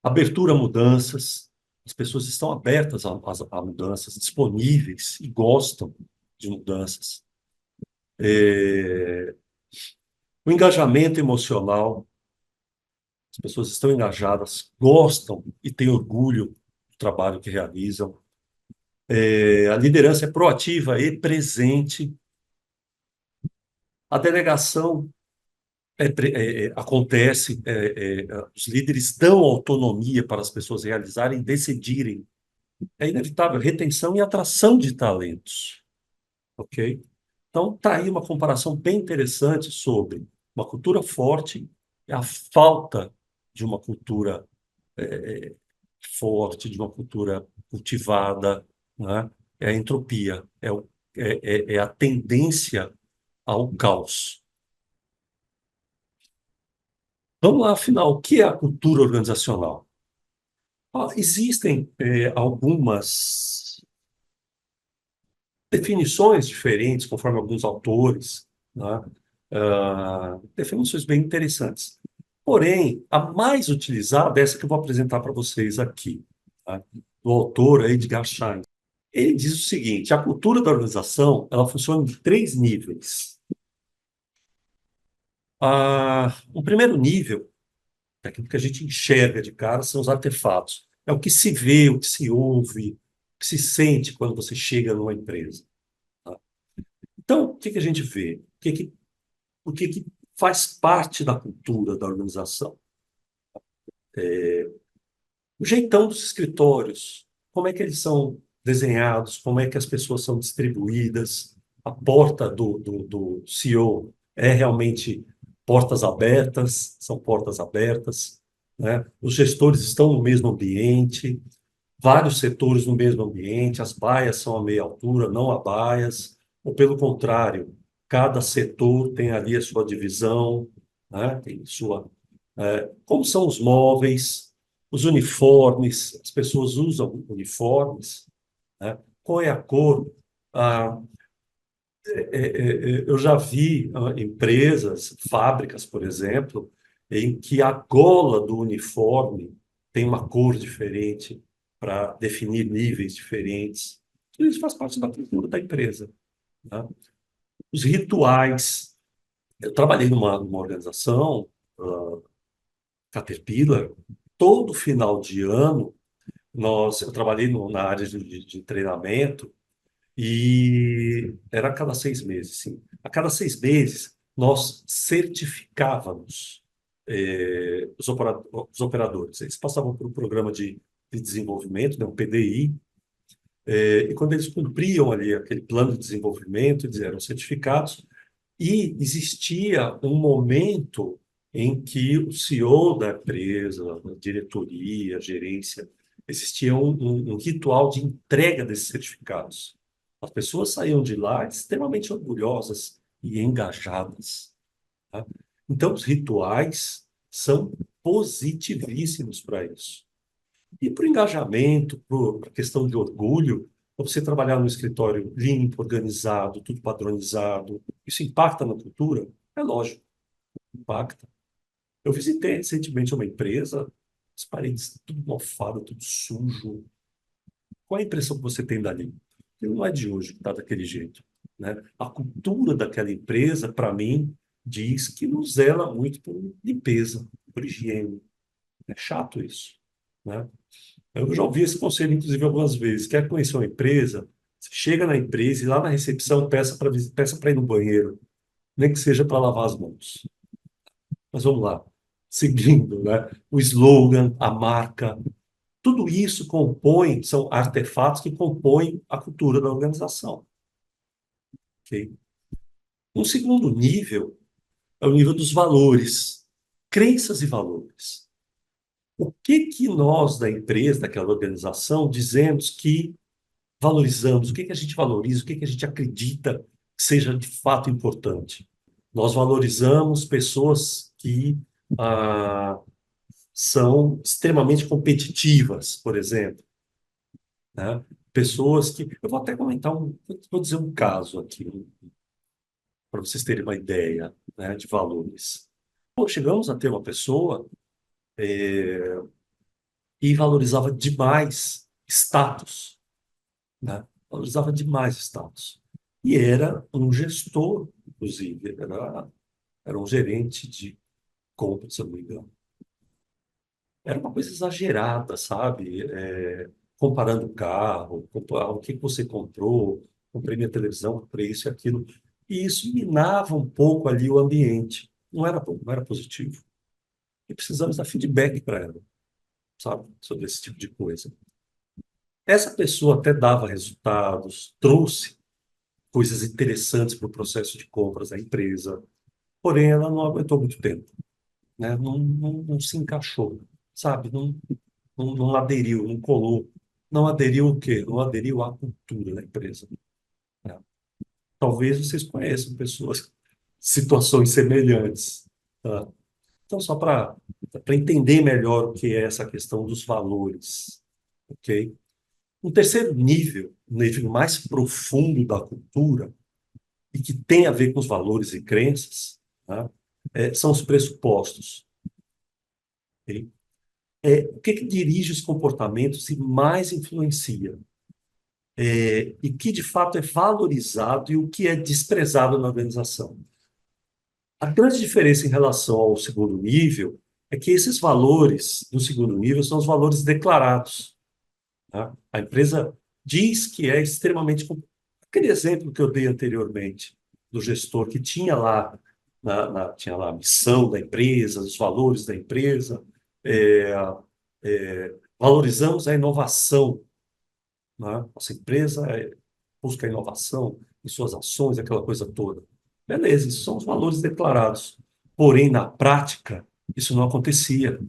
abertura a mudanças, as pessoas estão abertas a mudanças, disponíveis e gostam de mudanças. O engajamento emocional, as pessoas estão engajadas, gostam e têm orgulho do trabalho que realizam. A liderança é proativa e presente. A delegação acontece, os líderes dão autonomia para as pessoas realizarem, decidirem. É inevitável retenção e atração de talentos, ok? Então, está aí uma comparação bem interessante sobre uma cultura forte e a falta de uma cultura forte, de uma cultura cultivada, né? É a entropia, é a tendência ao caos. Vamos lá, afinal, o que é a cultura organizacional? Existem algumas definições diferentes, conforme alguns autores, né? Definições bem interessantes. Porém, a mais utilizada é essa que eu vou apresentar para vocês aqui, tá? Do autor Edgar Schein. Ele diz o seguinte: a cultura da organização ela funciona em três níveis. O primeiro nível, aquilo que a gente enxerga de cara, são os artefatos. É o que se vê, o que se ouve, o que se sente quando você chega numa empresa, tá? Então, o que que a gente vê? O que que faz parte da cultura da organização? O jeitão dos escritórios, como é que eles são desenhados, como é que as pessoas são distribuídas, a porta do CEO é realmente portas abertas, são portas abertas, né? Os gestores estão no mesmo ambiente, vários setores no mesmo ambiente, as baias são a meia altura, não há baias, ou pelo contrário, cada setor tem ali a sua divisão, né? Tem sua, como são os móveis, os uniformes, as pessoas usam uniformes, né? Qual é a cor? Ah, eu já vi empresas, fábricas, por exemplo, em que a gola do uniforme tem uma cor diferente para definir níveis diferentes. Tudo isso faz parte da cultura da empresa, né? Os rituais. Eu trabalhei numa organização, Caterpillar, todo final de ano, eu trabalhei na área de treinamento e era a cada 6 meses, sim. A cada 6 meses, nós certificávamos os operadores. Eles passavam por um programa de desenvolvimento, né, um PDI, e quando eles cumpriam ali aquele plano de desenvolvimento, eles eram certificados, e existia um momento em que o CEO da empresa, a diretoria, a gerência, existia um ritual de entrega desses certificados. As pessoas saíam de lá extremamente orgulhosas e engajadas, tá? Então, os rituais são positivíssimos para isso. E para o engajamento, para a questão de orgulho, para você trabalhar num escritório limpo, organizado, tudo padronizado, isso impacta na cultura? É lógico, impacta. Eu visitei recentemente uma empresa, as paredes tudo mofado, tudo sujo. Qual é a impressão que você tem dali? Que não é de hoje que está daquele jeito, né? A cultura daquela empresa, para mim, diz que não zela muito por limpeza, por higiene. É chato isso, né? Eu já ouvi esse conselho, inclusive, algumas vezes. Quer conhecer uma empresa? Você chega na empresa e lá na recepção peça para ir no banheiro, nem que seja para lavar as mãos. Mas vamos lá. Seguindo, né? O slogan, a marca, tudo isso são artefatos que compõem a cultura da organização. Ok? Um segundo nível é o nível dos valores, crenças e valores. O que que nós da empresa, daquela organização, dizemos que valorizamos, o que que a gente valoriza, o que que a gente acredita que seja de fato importante. Nós valorizamos pessoas que ah, são extremamente competitivas, por exemplo, né? Pessoas que... Eu vou até comentar vou dizer um caso aqui, para vocês terem uma ideia, né, de valores. Pô, chegamos a ter uma pessoa que valorizava demais status, né? Valorizava demais status. E era um gestor, inclusive, era um gerente de compra, se eu não me engano. Era uma coisa exagerada, sabe? Comparando o carro, o que você comprou, comprei minha televisão, comprei isso e aquilo. E isso minava um pouco ali o ambiente. Não era bom, não era positivo. E precisamos dar feedback para ela, sabe? Sobre esse tipo de coisa. Essa pessoa até dava resultados, trouxe coisas interessantes para o processo de compras da empresa, porém ela não aguentou muito tempo, né? Não se encaixou, sabe? Não aderiu, não colou. Não aderiu o quê? Não aderiu à cultura da empresa, né? Talvez vocês conheçam pessoas, situações semelhantes, tá? Então, só para entender melhor o que é essa questão dos valores, ok? Um terceiro nível, um nível mais profundo da cultura, e que tem a ver com os valores e crenças, tá? São os pressupostos. Ok? O que que dirige os comportamentos e mais influencia? E que de fato é valorizado e o que é desprezado na organização. A grande diferença em relação ao segundo nível é que esses valores do segundo nível são os valores declarados, tá? A empresa diz que é extremamente... Aquele exemplo que eu dei anteriormente, do gestor que tinha lá, tinha lá a missão da empresa, os valores da empresa, é, valorizamos a inovação, né? Nossa empresa busca inovação em suas ações, aquela coisa toda. Beleza, isso são os valores declarados. Porém, na prática, isso não acontecia,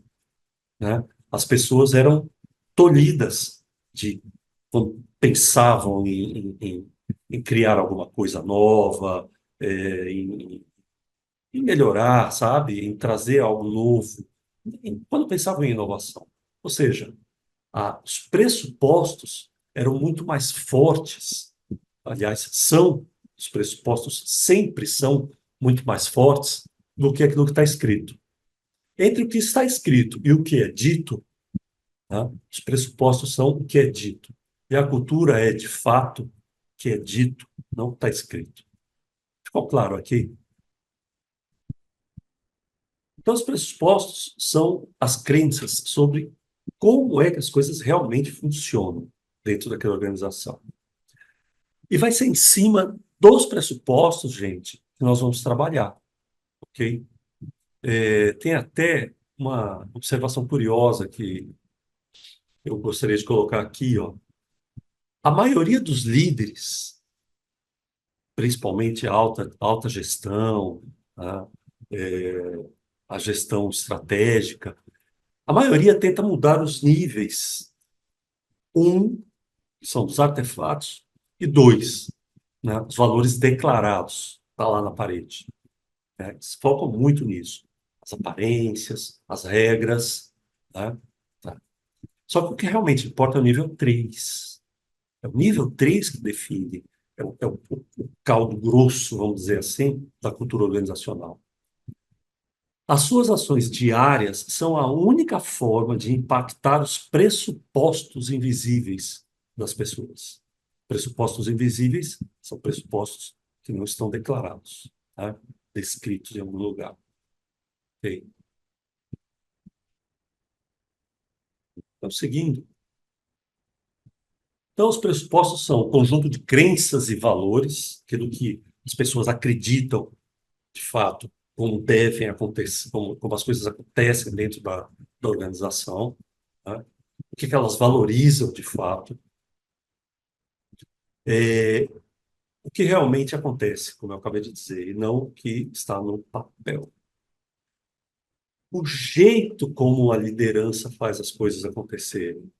né? As pessoas eram tolhidas de quando pensavam em criar alguma coisa nova, em melhorar, sabe? Em trazer algo novo. Quando pensavam em inovação. Ou seja, os pressupostos eram muito mais fortes. Aliás, os pressupostos sempre são muito mais fortes do que aquilo que está escrito. Entre o que está escrito e o que é dito, Tá? Os pressupostos são o que é dito. E a cultura é, de fato, o que é dito, não está escrito. Ficou claro aqui? Então, os pressupostos são as crenças sobre como é que as coisas realmente funcionam dentro daquela organização. E vai ser em cima dos pressupostos, gente, que nós vamos trabalhar, ok? Tem até uma observação curiosa que eu gostaria de colocar aqui, ó. A maioria dos líderes, principalmente a alta gestão, tá? É, a gestão estratégica, a maioria tenta mudar os níveis. Um, que são os artefatos, e dois, né, os valores declarados, está lá na parede. Né? Eles focam muito nisso. As aparências, as regras. Né? Tá. Só que o que realmente importa é o nível 3. É o nível 3 que define, é o caldo grosso, vamos dizer assim, da cultura organizacional. As suas ações diárias são a única forma de impactar os pressupostos invisíveis das pessoas. Pressupostos invisíveis são pressupostos que não estão declarados, tá? Descritos em algum lugar. Ok? Então, seguindo. Então, os pressupostos são o conjunto de crenças e valores, aquilo que as pessoas acreditam, de fato, como devem acontecer, como as coisas acontecem dentro da organização, tá? O que elas valorizam, de fato, é, o que realmente acontece, como eu acabei de dizer, e não o que está no papel. O jeito como a liderança faz as coisas acontecerem,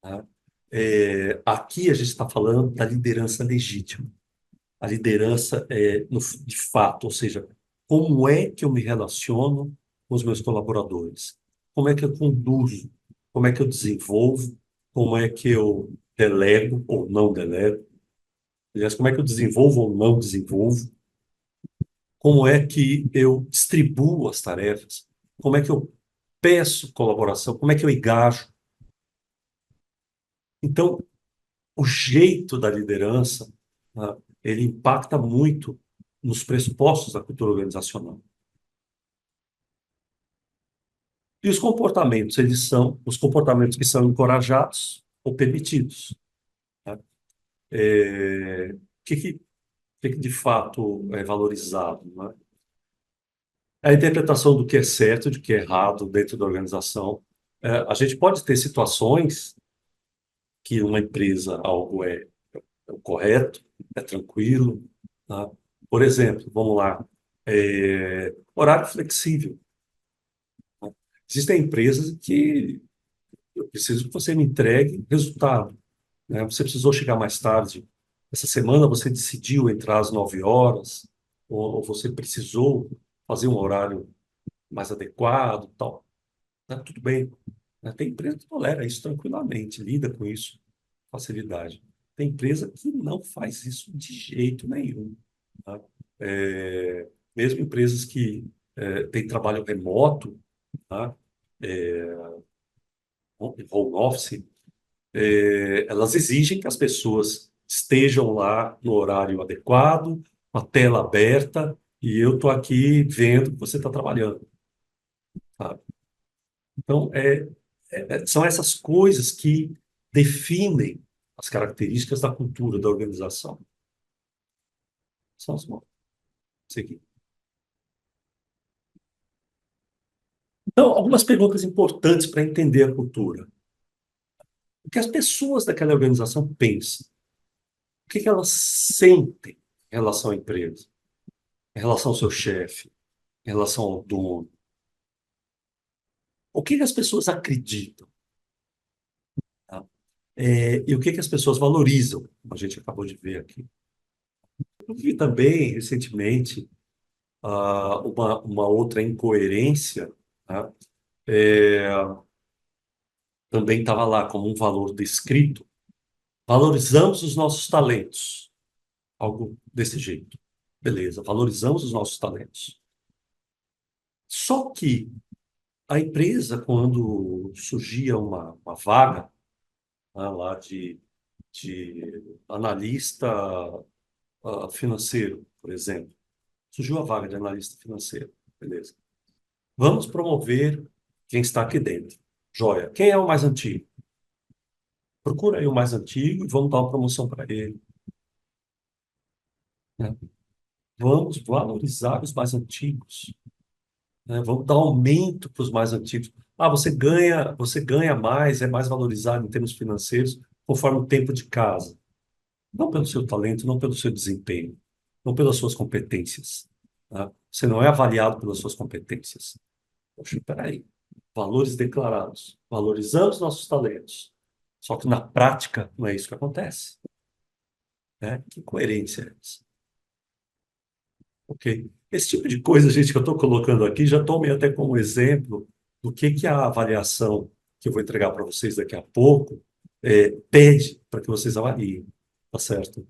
tá? Aqui a gente está falando da liderança legítima. A liderança de fato, ou seja, como é que eu me relaciono com os meus colaboradores? Como é que eu conduzo? Como é que eu desenvolvo? Como é que eu delego ou não delego? Aliás, como é que eu desenvolvo ou não desenvolvo? Como é que eu distribuo as tarefas? Como é que eu peço colaboração? Como é que eu engajo? Então, o jeito da liderança, né, ele impacta muito nos pressupostos da cultura organizacional. E os comportamentos, eles são os comportamentos que são encorajados ou permitidos. Né? O que de fato é valorizado? Né? A interpretação do que é certo e do que é errado dentro da organização. A gente pode ter situações que uma empresa algo é o correto, é tranquilo. Tá? Por exemplo, vamos lá, horário flexível. Né? Existem empresas que eu preciso que você me entregue resultado. Né? Você precisou chegar mais tarde. Essa semana você decidiu entrar às 9 horas, ou você precisou fazer um horário mais adequado, tal. Tá tudo bem. Né? Tem empresa que tolera isso tranquilamente, lida com isso com facilidade. Tem empresa que não faz isso de jeito nenhum. Tá? Mesmo empresas que têm trabalho remoto, tá? É, home office, elas exigem que as pessoas estejam lá no horário adequado, com a tela aberta, e eu estou aqui vendo que você está trabalhando. Tá? Então, são essas coisas que definem as características da cultura da organização. São as mãos. Seguinte. Então, algumas perguntas importantes para entender a cultura. O que as pessoas daquela organização pensam? O que elas sentem em relação à empresa, em relação ao seu chefe, em relação ao dono? O que as pessoas acreditam? Tá? E o que as pessoas valorizam, como a gente acabou de ver aqui. Eu vi também, recentemente, uma outra incoerência, tá? É, também estava lá como um valor descrito. Valorizamos os nossos talentos. Algo desse jeito. Beleza, valorizamos os nossos talentos. Só que A empresa, quando surgia uma vaga, né, lá de analista financeiro, por exemplo, surgiu a vaga de analista financeiro, beleza. Vamos promover quem está aqui dentro. Joia. Quem é o mais antigo? Procura aí o mais antigo e vamos dar uma promoção para ele, né? Vamos valorizar os mais antigos, né? Vamos dar aumento para os mais antigos. Ah, você ganha mais, é mais valorizado em termos financeiros conforme o tempo de casa. Não pelo seu talento, não pelo seu desempenho, não pelas suas competências, tá? Você não é avaliado pelas suas competências. Poxa, peraí. Valores declarados. Valorizamos nossos talentos. Só que na prática não é isso que acontece, né? Que coerência é essa? Ok. Esse tipo de coisa, gente, que eu estou colocando aqui, já tomei até como exemplo do que a avaliação que eu vou entregar para vocês daqui a pouco pede para que vocês avaliem, tá certo?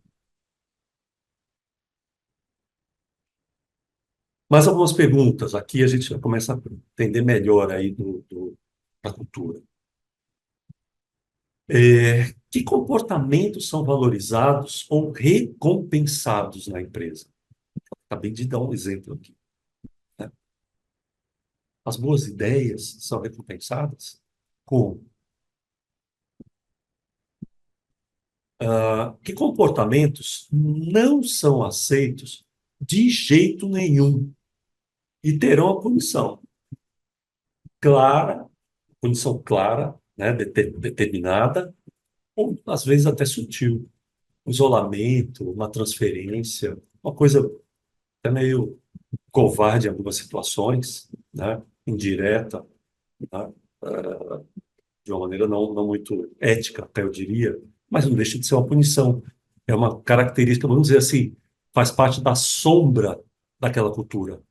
Mais algumas perguntas. Aqui a gente já começa a entender melhor aí da cultura. Que comportamentos são valorizados ou recompensados na empresa? Acabei de dar um exemplo aqui, né? As boas ideias são recompensadas? Como? Que comportamentos não são aceitos de jeito nenhum e terão a clara, punição clara, né, determinada, ou às vezes até sutil. Um isolamento, uma transferência, uma coisa até meio covarde em algumas situações, né, indireta, né, de uma maneira não muito ética, até eu diria, mas não deixa de ser uma punição. É uma característica, vamos dizer assim, faz parte da sombra daquela cultura,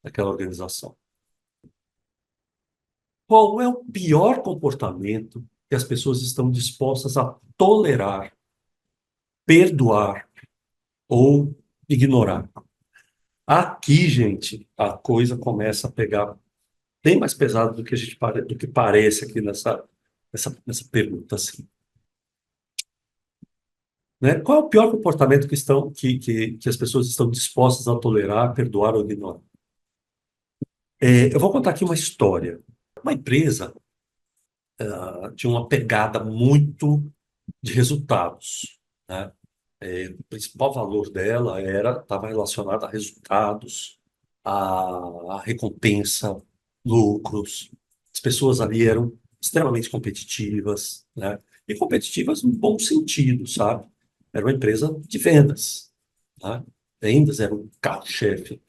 daquela organização. Qual é o pior comportamento que as pessoas estão dispostas a tolerar, perdoar ou ignorar? Aqui, gente, a coisa começa a pegar bem mais pesado do que do que parece aqui nessa pergunta, assim, né? Qual é o pior comportamento que as pessoas estão dispostas a tolerar, perdoar ou ignorar? Eu vou contar aqui uma história. Uma empresa tinha uma pegada muito de resultados, né? O principal valor dela estava relacionado a resultados, a recompensa, lucros. As pessoas ali eram extremamente competitivas, né? E competitivas no bom sentido, sabe? Era uma empresa de vendas, tá? Vendas era o carro-chefe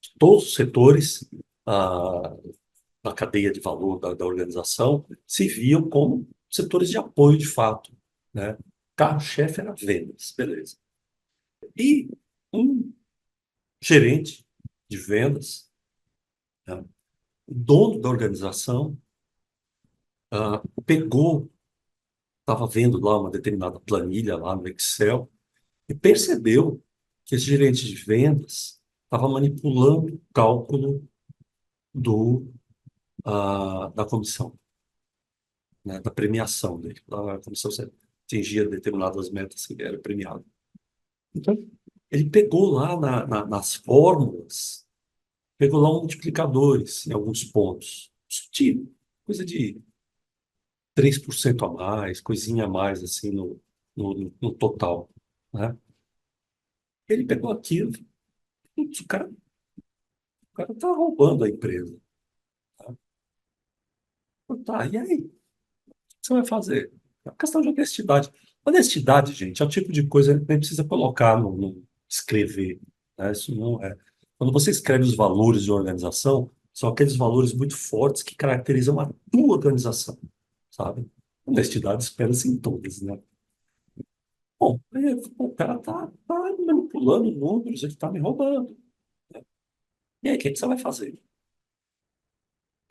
de todos os setores ah, da cadeia de valor da organização se viam como setores de apoio de fato, né? Carro-chefe era vendas, beleza. E um gerente de vendas, né, o dono da organização, pegou, estava vendo lá uma determinada planilha lá no Excel e percebeu que esse gerente de vendas estava manipulando o cálculo da comissão, né, da premiação dele. A comissão se atingia determinadas metas que era premiado. Então, ele pegou lá nas fórmulas, pegou lá um multiplicadores em alguns pontos. Sutil, coisa de 3% a mais, coisinha a mais, assim, no total, né? Ele pegou aquilo, putz, o cara tá roubando a empresa. Tá? Tá, e aí? O que você vai fazer? É uma questão de honestidade. Honestidade, gente, é o tipo de coisa que nem precisa colocar no escrever, né? Isso não é. Quando você escreve os valores de uma organização, são aqueles valores muito fortes que caracterizam a tua organização, sabe? Honestidade espera-se em todas, né? Bom, o cara tá manipulando números, ele tá me roubando. E aí, o que que você vai fazer?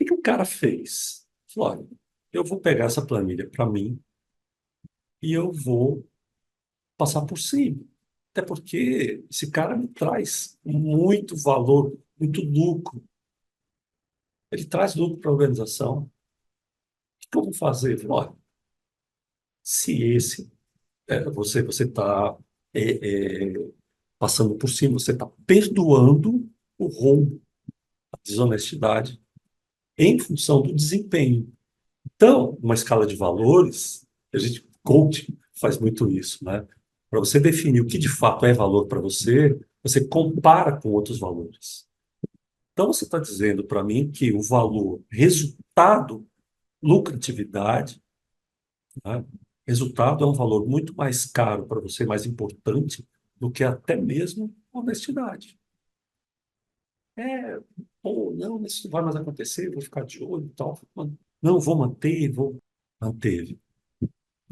O que o cara fez? Falou, olha, eu vou pegar essa planilha para mim e eu vou passar por cima. Até porque esse cara me traz muito valor, muito lucro. ele traz lucro para a organização. O que eu vou fazer? Eu falei, olha, se esse, você está passando por cima, você está perdoando o roubo, a desonestidade, em função do desempenho. Então, uma escala de valores, a gente, coach faz muito isso, né? Para você definir o que de fato é valor para você, você compara com outros valores. Então, você está dizendo para mim que o valor resultado, lucratividade, né? Resultado é um valor muito mais caro para você, mais importante do que até mesmo honestidade. É, ou não, isso não vai mais acontecer, eu vou ficar de olho e tal. Não, vou manter, vou manter.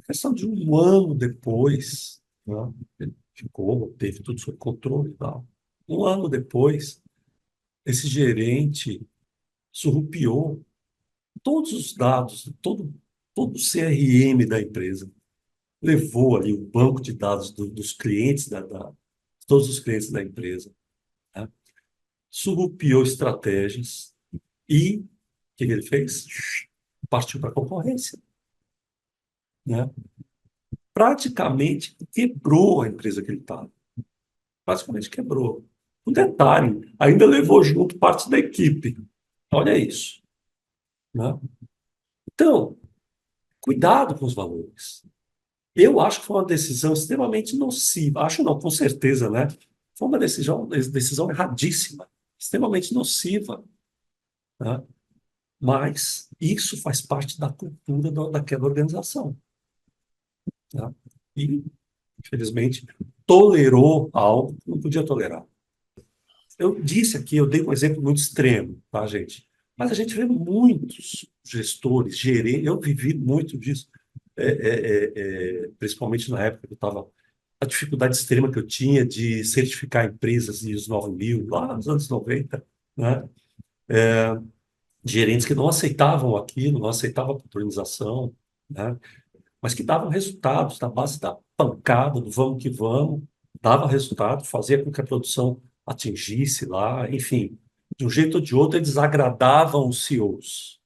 Questão de um ano depois, né, ele ficou, teve tudo sob controle e tal. Um ano depois, esse gerente surrupiou todos os dados, todo o CRM da empresa. Levou ali o banco de dados dos clientes, todos os clientes da empresa, né? Surrupiou estratégias e o que ele fez? Partiu para a concorrência, né? Praticamente quebrou a empresa que ele estava. Praticamente quebrou. Um detalhe, ainda levou junto parte da equipe. Olha isso, né? Então, cuidado com os valores. Eu acho que foi uma decisão extremamente nociva. Acho não, com certeza, né? Foi uma decisão erradíssima, extremamente nociva, né? Mas isso faz parte da cultura daquela organização, né? E, infelizmente, tolerou algo que não podia tolerar. Eu disse aqui, eu dei um exemplo muito extremo, tá, gente? Mas a gente vê muitos gestores, gerentes, eu vivi muito disso, principalmente na época que eu estava, a dificuldade extrema que eu tinha de certificar empresas e os 9000, lá nos anos 90, né? Gerentes que não aceitavam aquilo, não aceitavam a padronização, né? Mas que davam resultados na base da pancada, do vamos que vamos, dava resultado, fazia com que a produção atingisse lá, enfim, de um jeito ou de outro, eles agradavam os CEOs,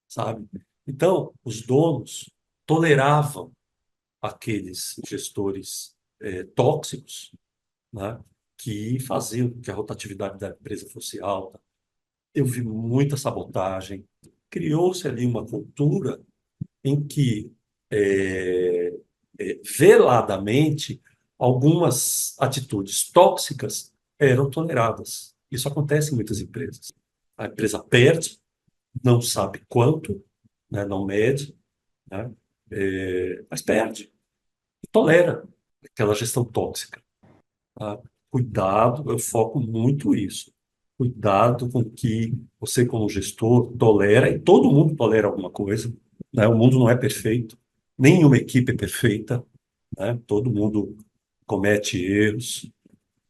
sabe? Então, os donos toleravam aqueles gestores tóxicos, né, que faziam com que a rotatividade da empresa fosse alta. Eu vi muita sabotagem. Criou-se ali uma cultura em que veladamente algumas atitudes tóxicas eram toleradas. Isso acontece em muitas empresas. A empresa perde, não sabe quanto, né, não mede, né, mas perde e tolera aquela gestão tóxica. Tá? Cuidado, eu foco muito isso. Cuidado com que você, como gestor, tolera, e todo mundo tolera alguma coisa, né? O mundo não é perfeito, nenhuma equipe é perfeita, né? Todo mundo comete erros,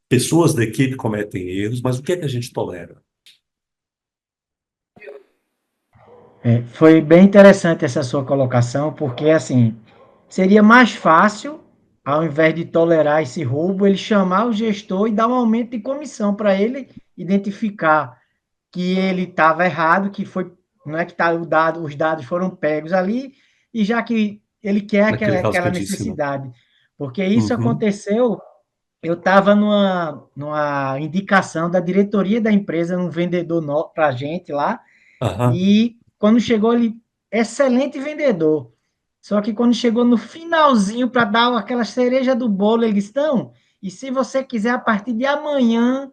pessoas da equipe cometem erros, mas o que é que a gente tolera? Foi bem interessante essa sua colocação, porque assim, seria mais fácil, ao invés de tolerar esse roubo, ele chamar o gestor e dar um aumento de comissão para ele identificar que ele estava errado, que foi, não é que tá o dado, os dados foram pegos ali, e já que ele quer Naquele caso que aquela eu disse, não. necessidade. Porque isso Uhum, aconteceu, eu estava numa indicação da diretoria da empresa, um vendedor para a gente lá, aham, e quando chegou ele, excelente vendedor. Só que quando chegou no finalzinho para dar aquela cereja do bolo, ele disse: "Não, e se você quiser a partir de amanhã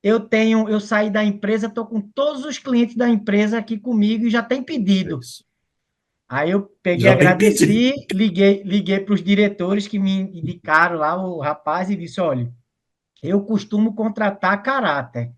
eu saí da empresa, estou com todos os clientes da empresa aqui comigo e já tem é pedido". isso. Aí eu peguei, Já tem pedido. agradeci, liguei para os diretores que me indicaram lá, o rapaz, e disse: "Olha, eu costumo contratar caráter,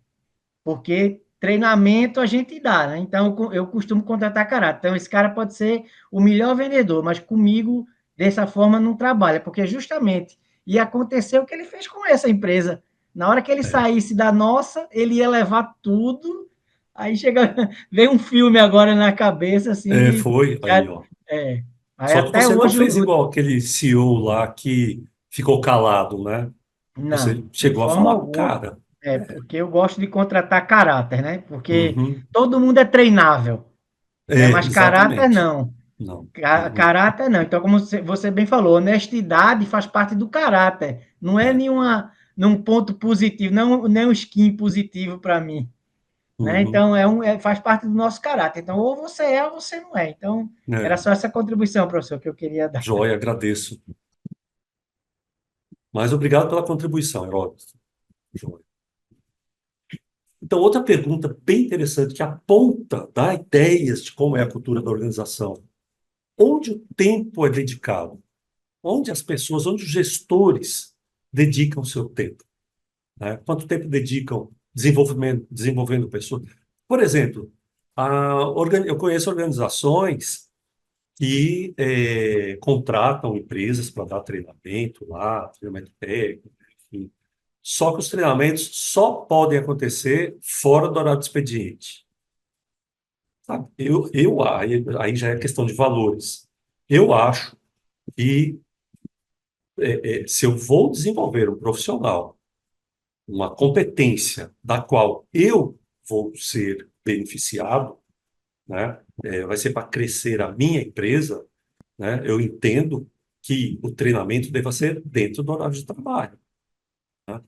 porque treinamento a gente dá, né? Então eu costumo contratar caráter. Então esse cara pode ser o melhor vendedor, mas comigo dessa forma não trabalha, porque justamente ia acontecer o que ele fez com essa empresa. Na hora que ele É, saísse da nossa, ele ia levar tudo. Aí chega, vem um filme agora na cabeça assim de foi aí, já, ó. é, aí Só que até você não hoje fez igual aquele CEO lá que ficou calado, né? não, Você de chegou a forma falar com o alguma. cara. porque eu gosto de contratar caráter, né? Porque Uhum. todo mundo é treinável, né? É, Mas caráter exatamente. não. Não. Uhum. Caráter não. Então, como você bem falou, honestidade faz parte do caráter. Não é É. num ponto positivo, não, nem um skin positivo para mim, né? Uhum. Então, faz parte do nosso caráter. Então, ou você é ou você não é. Então, era É. só essa contribuição, professor, que eu queria dar. Joia, agradeço. Mas obrigado pela contribuição, Heródoto. Joia. Então, outra pergunta bem interessante que aponta, dá ideias de como é a cultura da organização. Onde o tempo é dedicado? Onde as pessoas, onde os gestores dedicam o seu tempo? Né? Quanto tempo dedicam desenvolvendo pessoas? Por exemplo, eu conheço organizações que contratam empresas para dar treinamento lá, treinamento técnico, enfim. Só que os treinamentos só podem acontecer fora do horário de expediente. Sabe? Aí já é questão de valores. Eu acho que se eu vou desenvolver um profissional, uma competência da qual eu vou ser beneficiado, né? Vai ser para crescer a minha empresa, né? Eu entendo que o treinamento deva ser dentro do horário de trabalho. Né?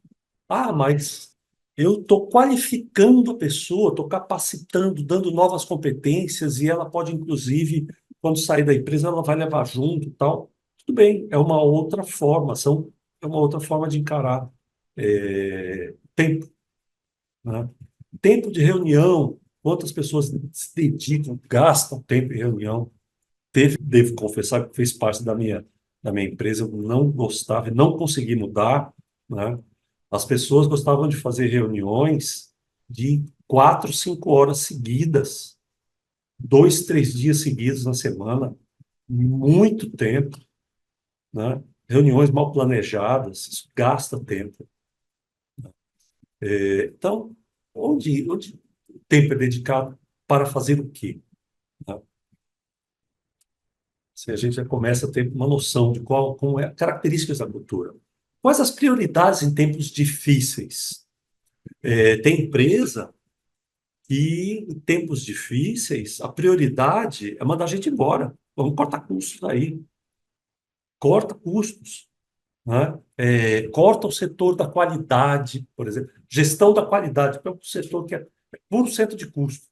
Ah, mas eu estou qualificando a pessoa, estou capacitando, dando novas competências e ela pode, inclusive, quando sair da empresa, ela vai levar junto e tal. Tudo bem, é uma outra forma, é uma outra forma de encarar tempo, né? Tempo de reunião, quantas pessoas se dedicam, gastam tempo em reunião. Devo confessar que fez parte da minha empresa, eu não gostava, não consegui mudar, né? As pessoas gostavam de fazer reuniões de 4, 5 horas seguidas, 2, 3 dias seguidos na semana, muito tempo, né? Reuniões mal planejadas, isso gasta tempo. Então, onde o tempo é dedicado para fazer o quê? Né? Se a gente já começa a ter uma noção de como é as características da cultura. Quais as prioridades em tempos difíceis? Tem empresa que, em tempos difíceis, a prioridade é mandar a gente embora. Vamos cortar custos aí. Corta custos. Né? Corta o setor da qualidade, por exemplo. Gestão da qualidade, que é um setor que é puro centro de custo.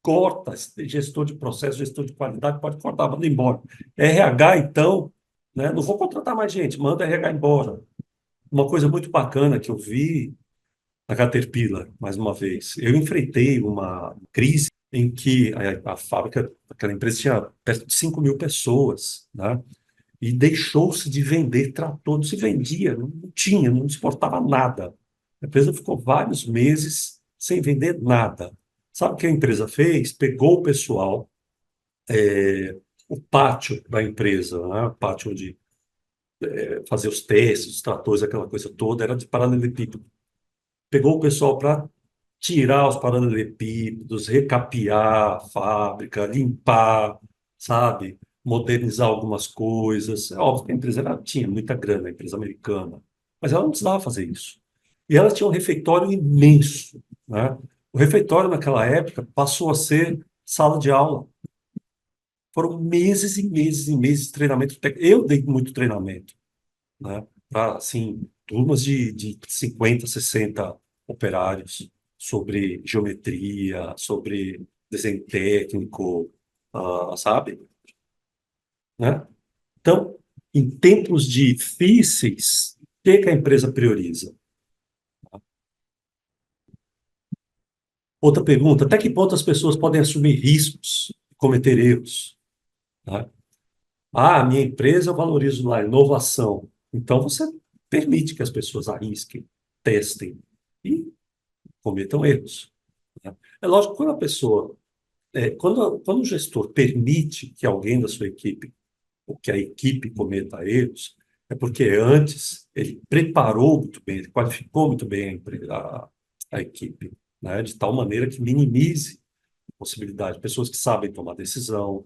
Corta, gestor de processo, gestor de qualidade, pode cortar, manda embora. RH, então, né, não vou contratar mais gente, manda RH embora. Uma coisa muito bacana que eu vi na Caterpillar, mais uma vez, eu enfrentei uma crise em que a fábrica, aquela empresa tinha perto de 5 mil pessoas, né? E deixou-se de vender trator, não se vendia, não tinha, não exportava nada. A empresa ficou vários meses sem vender nada. Sabe o que a empresa fez? Pegou o pessoal, o pátio da empresa, né? O pátio onde fazia os testes, os tratores, aquela coisa toda, era de paralelepípedo. Pegou o pessoal para tirar os paralelepípedos, recapear a fábrica, limpar, sabe? Modernizar algumas coisas. É óbvio que a empresa tinha muita grana, a empresa americana, mas ela não precisava fazer isso. E ela tinha um refeitório imenso, né? O refeitório, naquela época, passou a ser sala de aula. Foram meses e meses e meses de treinamento técnico. Eu dei muito treinamento, né? Para, assim, turmas de 50, 60 operários sobre geometria, sobre desenho técnico, sabe? Né? Então, em tempos difíceis, o que que a empresa prioriza? Outra pergunta, até que ponto as pessoas podem assumir riscos, cometer erros? Né? Ah, a minha empresa eu valorizo lá, inovação. Então, você permite que as pessoas arrisquem, testem e cometam erros. Né? É lógico que quando a pessoa, quando o gestor permite que alguém da sua equipe, ou que a equipe cometa erros, é porque antes ele preparou muito bem, ele qualificou muito bem a equipe, né? De tal maneira que minimize a possibilidade de pessoas que sabem tomar decisão,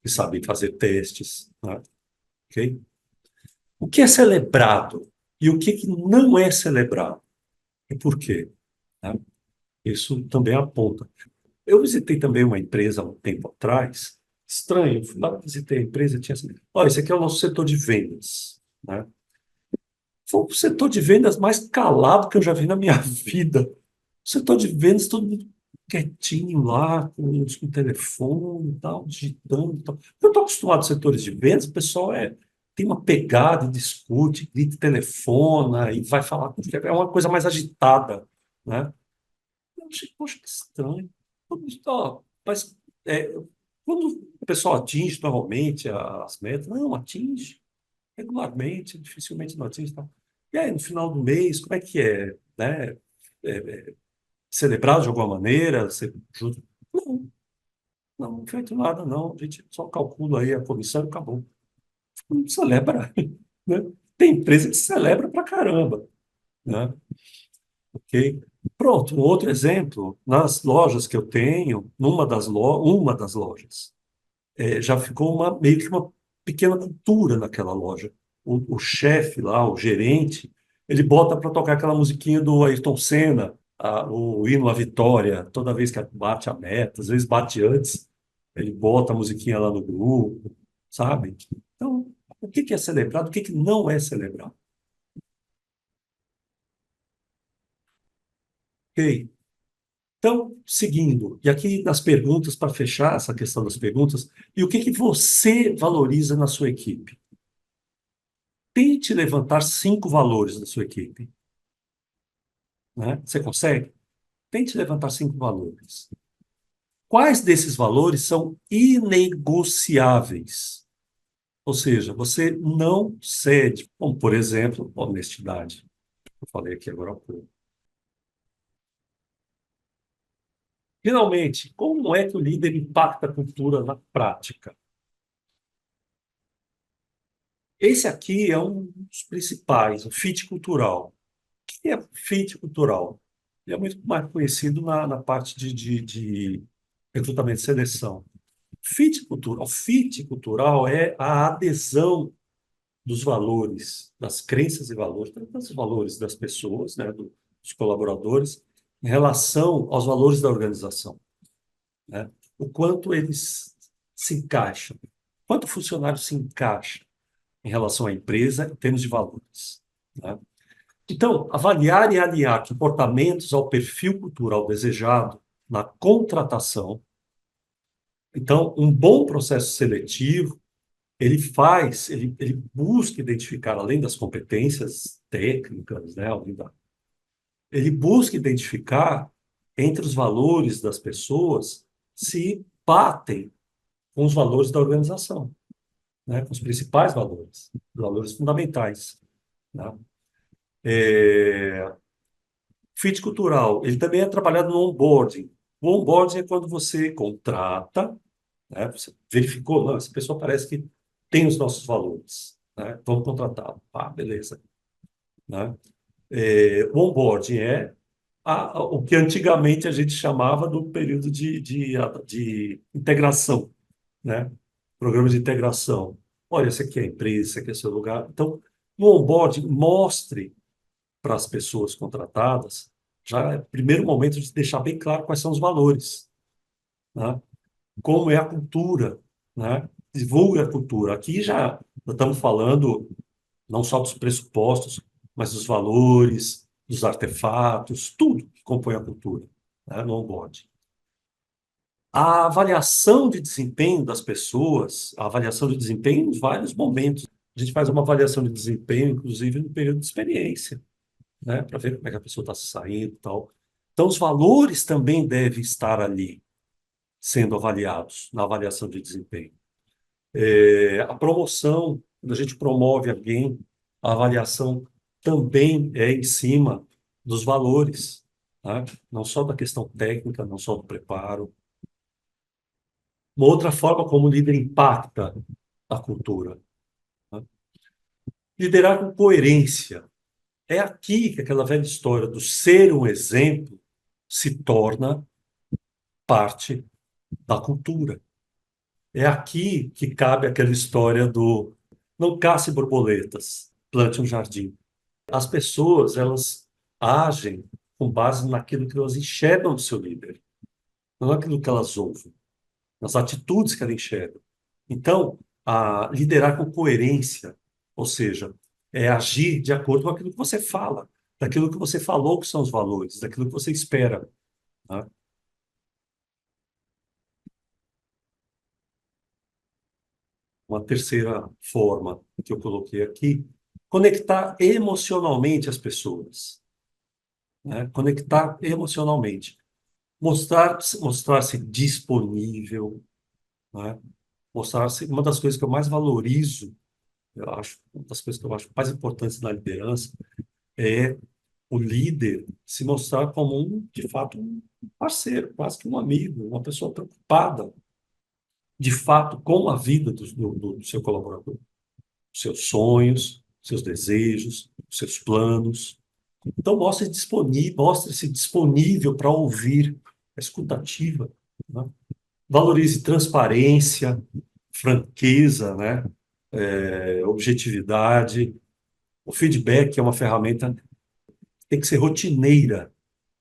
que sabem fazer testes, né? Ok? O que é celebrado e o que não é celebrado? E por quê? Né? Isso também aponta. Eu visitei também uma empresa há um tempo atrás, estranho, eu fui lá, visitei a empresa e tinha assim, olha, esse aqui é o nosso setor de vendas, né? Foi o setor de vendas mais calado que eu já vi na minha vida. O setor de vendas, todo mundo quietinho lá, com o telefone e tal, digitando e tal. Eu estou acostumado com setores de vendas, o pessoal tem uma pegada, discute, grita, telefona e vai falar com é uma coisa mais agitada, né? Eu achei, poxa, que estranho. Ó, mas é, quando o pessoal atinge normalmente as metas, não, atinge regularmente, dificilmente não atinge. Tá? E aí, no final do mês, como é que é? Né? Celebrar de alguma maneira? Você junta? Não, não feito nada, não. A gente só calcula aí a comissão e acabou. Não celebra, né? Tem empresa que celebra pra caramba, né? Ok? Pronto, um outro exemplo, nas lojas que eu tenho, uma das lojas, já ficou meio que uma pequena cultura naquela loja. O chefe lá, o gerente, ele bota para tocar aquela musiquinha do Ayrton Senna, o hino à vitória, toda vez que bate a meta, às vezes bate antes, ele bota a musiquinha lá no grupo, sabe? Então, o que que é celebrado, o que que não é celebrado? Ok? Então, seguindo, e aqui nas perguntas, para fechar essa questão das perguntas, e o que que você valoriza na sua equipe? Tente levantar 5 valores da sua equipe, né? Você consegue? Tente levantar 5 valores. Quais desses valores são inegociáveis? Ou seja, você não cede. Como, por exemplo, honestidade. Eu falei aqui agora há pouco. Finalmente, como é que o líder impacta a cultura na prática? Esse aqui é um dos principais, o fit cultural. O que é fit cultural? Ele é muito mais conhecido na parte de recrutamento e seleção. O fit cultural é a adesão dos valores, das crenças e valores, dos valores das pessoas, né, dos colaboradores, em relação aos valores da organização, né? O quanto eles se encaixam, quanto o funcionário se encaixa em relação à empresa em termos de valores, né? Então, avaliar e alinhar comportamentos ao perfil cultural desejado na contratação. Então, um bom processo seletivo, ele busca identificar, além das competências técnicas, né, ele busca identificar entre os valores das pessoas se batem com os valores da organização, né, com os principais valores fundamentais, né? É, Fit cultural, ele também é trabalhado no onboarding. O onboarding é quando você contrata, né? Você verificou, não, essa pessoa parece que tem os nossos valores, né? Vamos contratá-lo. Ah, beleza, né? O onboarding é o que antigamente a gente chamava do período de integração, né? Programa de integração. Olha, esse aqui é a empresa, esse aqui é o seu lugar. Então, no onboarding, mostre para as pessoas contratadas, já é o primeiro momento de deixar bem claro quais são os valores, né? Como é a cultura, né? Divulgue a cultura. Aqui já estamos falando não só dos pressupostos, mas dos valores, dos artefatos, tudo que compõe a cultura, né, no onboarding. A avaliação de desempenho das pessoas, a avaliação de desempenho em vários momentos. A gente faz uma avaliação de desempenho, inclusive, no período de experiência, né, para ver como é que a pessoa está se saindo e tal. Então, os valores também devem estar ali, sendo avaliados na avaliação de desempenho. A promoção, quando a gente promove alguém, a avaliação também é em cima dos valores, né? Não só da questão técnica, não só do preparo. Uma outra forma como o líder impacta a cultura, né? Liderar com coerência. É aqui que aquela velha história do ser um exemplo se torna parte da cultura. É aqui que cabe aquela história do não caça borboletas, plante um jardim. As pessoas, elas agem com base naquilo que elas enxergam do seu líder, não naquilo que elas ouvem, nas atitudes que elas enxergam. Então, liderar com coerência, ou seja, é agir de acordo com aquilo que você fala, daquilo que você falou que são os valores, daquilo que você espera, né? Uma terceira forma que eu coloquei aqui, conectar emocionalmente as pessoas, né? Conectar emocionalmente, mostrar-se disponível, né? Mostrar-se, uma das coisas que eu mais valorizo, eu acho, uma das coisas que eu acho mais importantes na liderança é o líder se mostrar como de fato, um parceiro, quase que um amigo, uma pessoa preocupada, de fato, com a vida do seu colaborador, seus sonhos, seus desejos, seus planos. Então, mostre-se disponível para ouvir, a escutativa, né? Valorize transparência, franqueza, né? Objetividade. O feedback é uma ferramenta que tem que ser rotineira.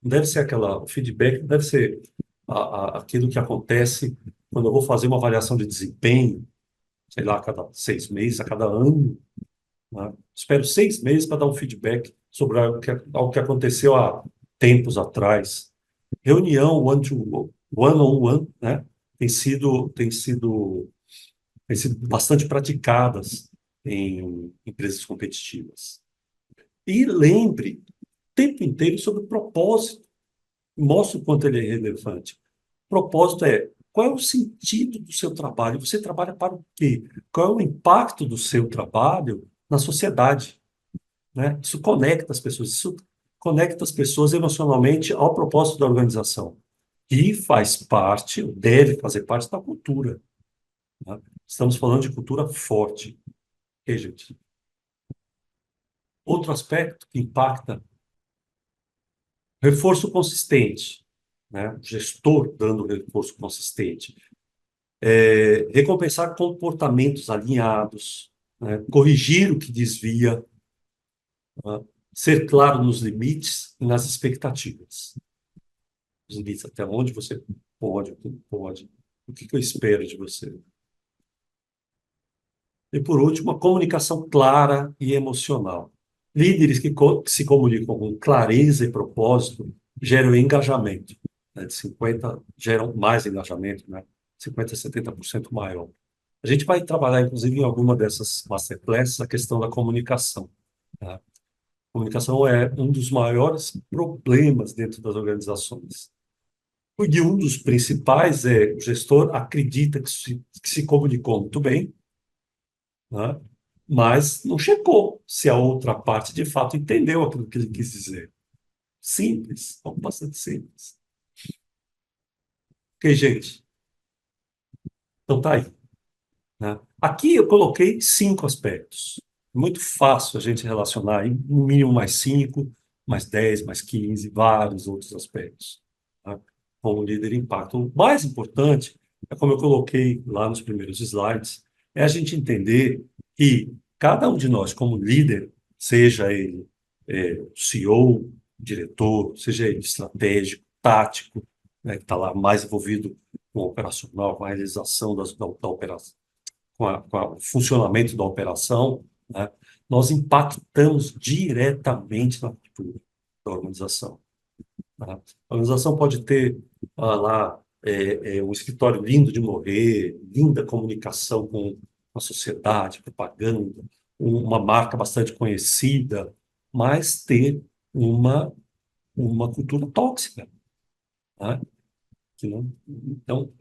Não deve ser o feedback não deve ser aquilo que acontece quando eu vou fazer uma avaliação de desempenho, sei lá, a cada 6 meses, a cada ano, né? Espero 6 meses para dar um feedback sobre algo que aconteceu há tempos atrás. Reunião one-on-one, né? Tem sido, tem sido, tem sido bastante praticadas em empresas competitivas. E lembre o tempo inteiro sobre o propósito. Mostre o quanto ele é relevante. O propósito é qual é o sentido do seu trabalho? Você trabalha para o quê? Qual é o impacto do seu trabalho na sociedade, né? Isso conecta as pessoas emocionalmente ao propósito da organização, que faz parte, ou deve fazer parte da cultura, né? Estamos falando de cultura forte. Ok, gente? Outro aspecto que impacta, reforço consistente, né? O gestor dando reforço consistente. Recompensar comportamentos alinhados, né? Corrigir o que desvia, né? Ser claro nos limites e nas expectativas. Os limites, até onde você pode, o que não pode, o que eu espero de você. E, por último, a comunicação clara e emocional. Líderes que se comunicam com clareza e propósito geram engajamento, né? Geram mais engajamento, né? 50 a 70% maior. A gente vai trabalhar, inclusive, em alguma dessas masterclasses, a questão da comunicação, tá? Comunicação é um dos maiores problemas dentro das organizações. E um dos principais é o gestor acredita que se comunicou muito bem, né? Mas não checou se a outra parte de fato entendeu aquilo que ele quis dizer. Simples, algo bastante simples. Ok, gente? Então tá aí, né? Aqui eu coloquei 5 aspectos. Muito fácil a gente relacionar aí, no mínimo mais 5, mais 10, mais 15, vários outros aspectos, tá? Como líder impacto. O mais importante é, como eu coloquei lá nos primeiros slides, é a gente entender que cada um de nós, como líder, seja ele CEO, diretor, seja ele estratégico, tático, né, que está lá mais envolvido com o operacional, com a realização da operação, com o funcionamento da operação, né, nós impactamos diretamente na cultura da organização, tá? A organização pode ter lá um escritório lindo de morrer, linda comunicação com a sociedade, propaganda, uma marca bastante conhecida, mas ter uma cultura tóxica, né? Então,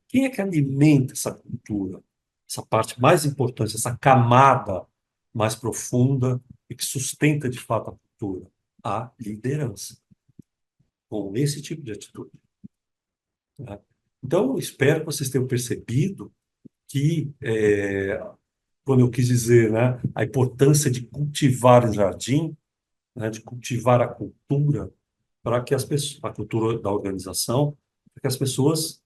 quem é que alimenta essa cultura? Essa parte mais importante, essa camada mais profunda e que sustenta de fato a cultura? A liderança, com esse tipo de atitude, né? Então, eu espero que vocês tenham percebido que, quando eu quis dizer, né, a importância de cultivar o jardim, né, de cultivar a cultura, para que as pessoas, a cultura da organização, para que as pessoas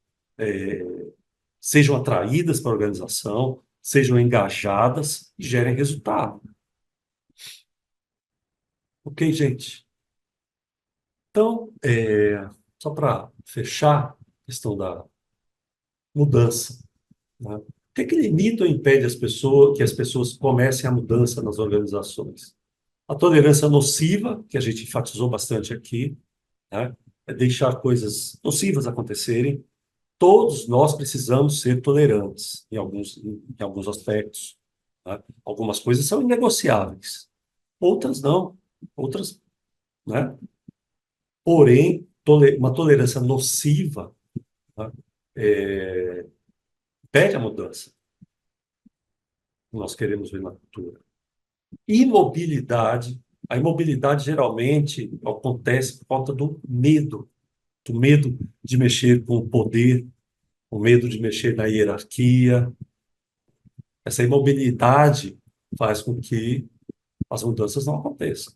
sejam atraídas para a organização, sejam engajadas e gerem resultado. Ok, gente? Então, só para fechar a questão da mudança, né? O que limita ou impede que as pessoas comecem a mudança nas organizações? A tolerância nociva, que a gente enfatizou bastante aqui, né? É deixar coisas nocivas acontecerem. Todos nós precisamos ser tolerantes em alguns aspectos, né? Algumas coisas são inegociáveis, outras não, outras, né? Porém, uma tolerância nociva, né? É, impede a mudança que nós queremos ver na cultura. Imobilidade. A imobilidade geralmente acontece por conta do medo de mexer com o poder, o medo de mexer na hierarquia. Essa imobilidade faz com que as mudanças não aconteçam.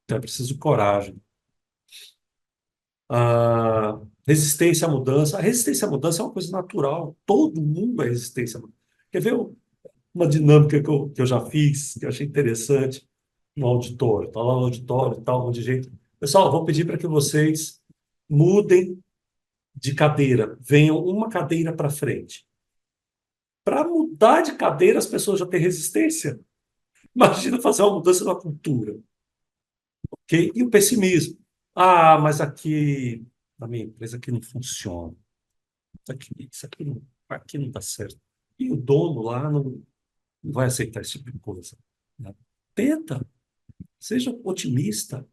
Então é preciso coragem. A resistência à mudança. A resistência à mudança é uma coisa natural. Todo mundo é resistência à mudança. Quer ver uma dinâmica que eu já fiz, que eu achei interessante no auditório? Está lá no auditório, tal, um monte de gente. Pessoal, eu vou pedir para que vocês mudem de cadeira. Venham uma cadeira para frente. Para mudar de cadeira, as pessoas já têm resistência. Imagina fazer uma mudança na cultura. Ok? E o pessimismo. Ah, mas aqui, na minha empresa, aqui não funciona. Aqui não dá certo. E o dono lá não vai aceitar esse tipo de coisa, né? Tenta, seja otimista,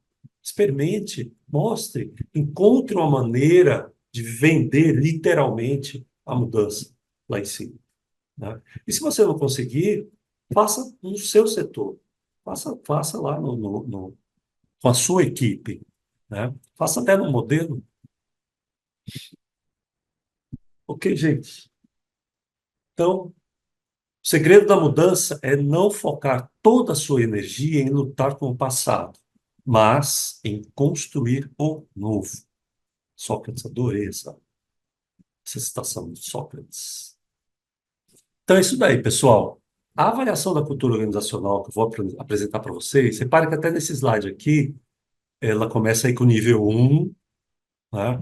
experimente, mostre, encontre uma maneira de vender literalmente a mudança lá em cima, né? E se você não conseguir, faça no seu setor, faça lá com a sua equipe, né? Faça até no modelo. Ok, gente? Então, o segredo da mudança é não focar toda a sua energia em lutar com o passado, mas em construir o novo. Sócrates, adorei essa citação de Sócrates. Então é isso daí, pessoal. A avaliação da cultura organizacional que eu vou apresentar para vocês, repare que até nesse slide aqui, ela começa aí com o nível um, né?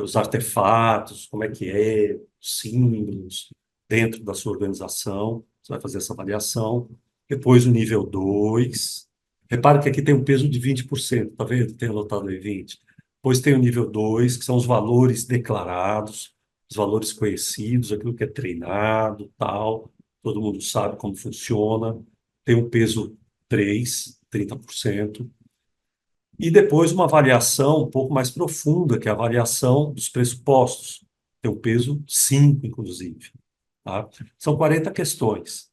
Os artefatos, como é que é, os símbolos dentro da sua organização. Você vai fazer essa avaliação. Depois o nível 2. Repare que aqui tem um peso de 20%, tá vendo? Tem anotado aí 20. Depois tem o nível 2, que são os valores declarados, os valores conhecidos, aquilo que é treinado, tal. Todo mundo sabe como funciona. Tem um peso 3, 30%. E depois uma avaliação um pouco mais profunda, que é a avaliação dos pressupostos. Tem um peso 5, inclusive. Tá? São 40 questões.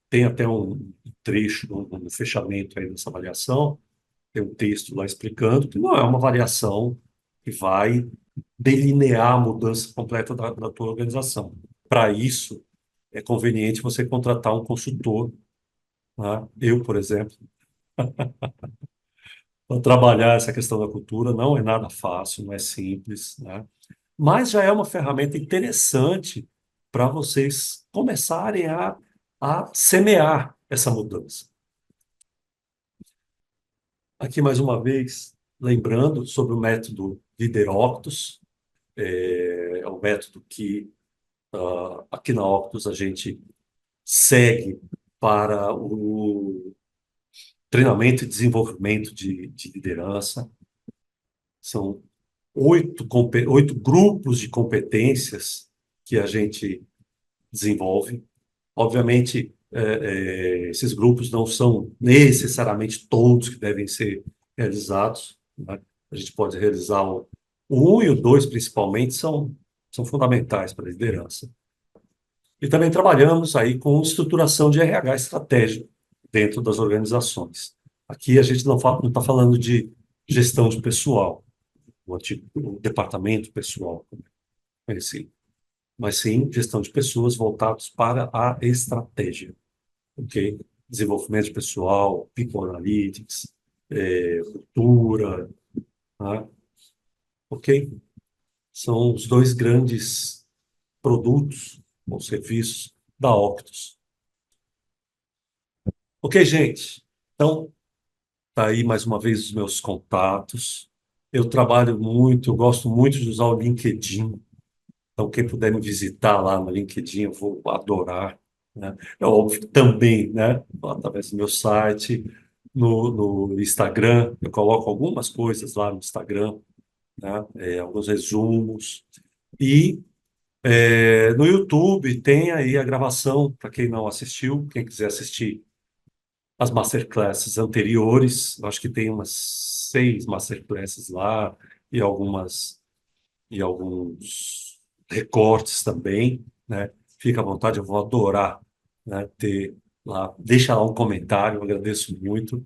Tem até um trecho, um fechamento aí dessa avaliação, tem um texto lá explicando que não é uma avaliação que vai delinear a mudança completa da tua organização. Para isso, é conveniente você contratar um consultor, tá? Eu, por exemplo, para trabalhar essa questão da cultura não é nada fácil, não é simples, né? Mas já é uma ferramenta interessante para vocês começarem a semear essa mudança. Aqui, mais uma vez, lembrando sobre o método Lideroctos, é um método que aqui na Octus a gente segue para o treinamento e desenvolvimento de liderança. São 8 grupos de competências que a gente desenvolve. Obviamente, esses grupos não são necessariamente todos que devem ser realizados, né? A gente pode realizar o 1 e o 2, principalmente, são fundamentais para a liderança. E também trabalhamos aí com estruturação de RH estratégico dentro das organizações. Aqui a gente não está falando de gestão de pessoal, o departamento pessoal, como é conhecido, mas sim gestão de pessoas voltados para a estratégia, ok? Desenvolvimento de pessoal, people analytics, cultura, tá? Ok? São os dois grandes produtos ou serviços da Octus. Ok, gente? Então, tá aí mais uma vez os meus contatos. Eu trabalho muito, eu gosto muito de usar o LinkedIn. Então, quem puder me visitar lá no LinkedIn, eu vou adorar, né? É óbvio que também, né? Através do meu site, no Instagram, eu coloco algumas coisas lá no Instagram, né? Alguns resumos. E no YouTube tem aí a gravação, para quem não assistiu, quem quiser assistir as masterclasses anteriores, eu acho que tem umas 6 masterclasses lá e alguns recortes também, né? Fica à vontade, eu vou adorar, né, ter lá. Deixa lá um comentário, eu agradeço muito.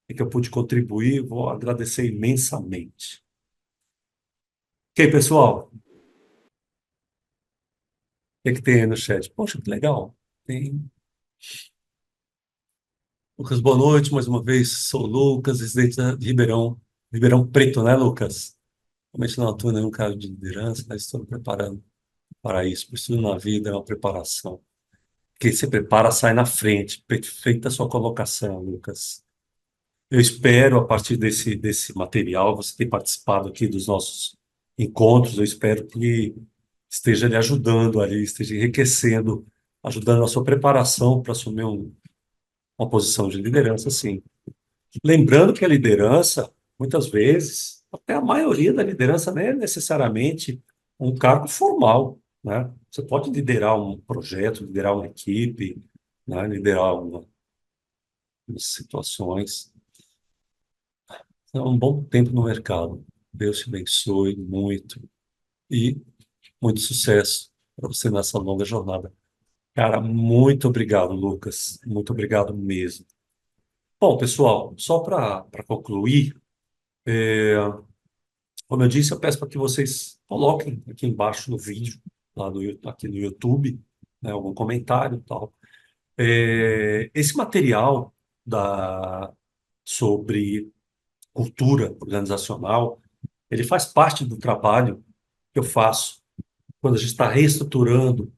E que eu pude contribuir, vou agradecer imensamente. Ok, pessoal? O que é que tem aí no chat? Poxa, que legal. Tem Lucas, boa noite, mais uma vez. Sou o Lucas, residente de Ribeirão Preto, né, Lucas? Realmente não atuo em nenhum cargo de liderança, mas estou me preparando para isso. Por isso, na vida é uma preparação. Quem se prepara sai na frente. Perfeita a sua colocação, Lucas. Eu espero, a partir desse material, você ter participado aqui dos nossos encontros, eu espero que esteja lhe ajudando ali, esteja enriquecendo, ajudando a sua preparação para assumir uma posição de liderança, sim. Lembrando que a liderança, muitas vezes, até a maioria da liderança não é necessariamente um cargo formal, né? Você pode liderar um projeto, liderar uma equipe, né? Liderar umas situações. É um bom tempo no mercado. Deus te abençoe muito e muito sucesso para você nessa longa jornada. Cara, muito obrigado, Lucas. Muito obrigado mesmo. Bom, pessoal, só para concluir, como eu disse, eu peço para que vocês coloquem aqui embaixo no vídeo, aqui no YouTube, né, algum comentário e tal. Esse material sobre cultura organizacional, ele faz parte do trabalho que eu faço quando a gente está reestruturando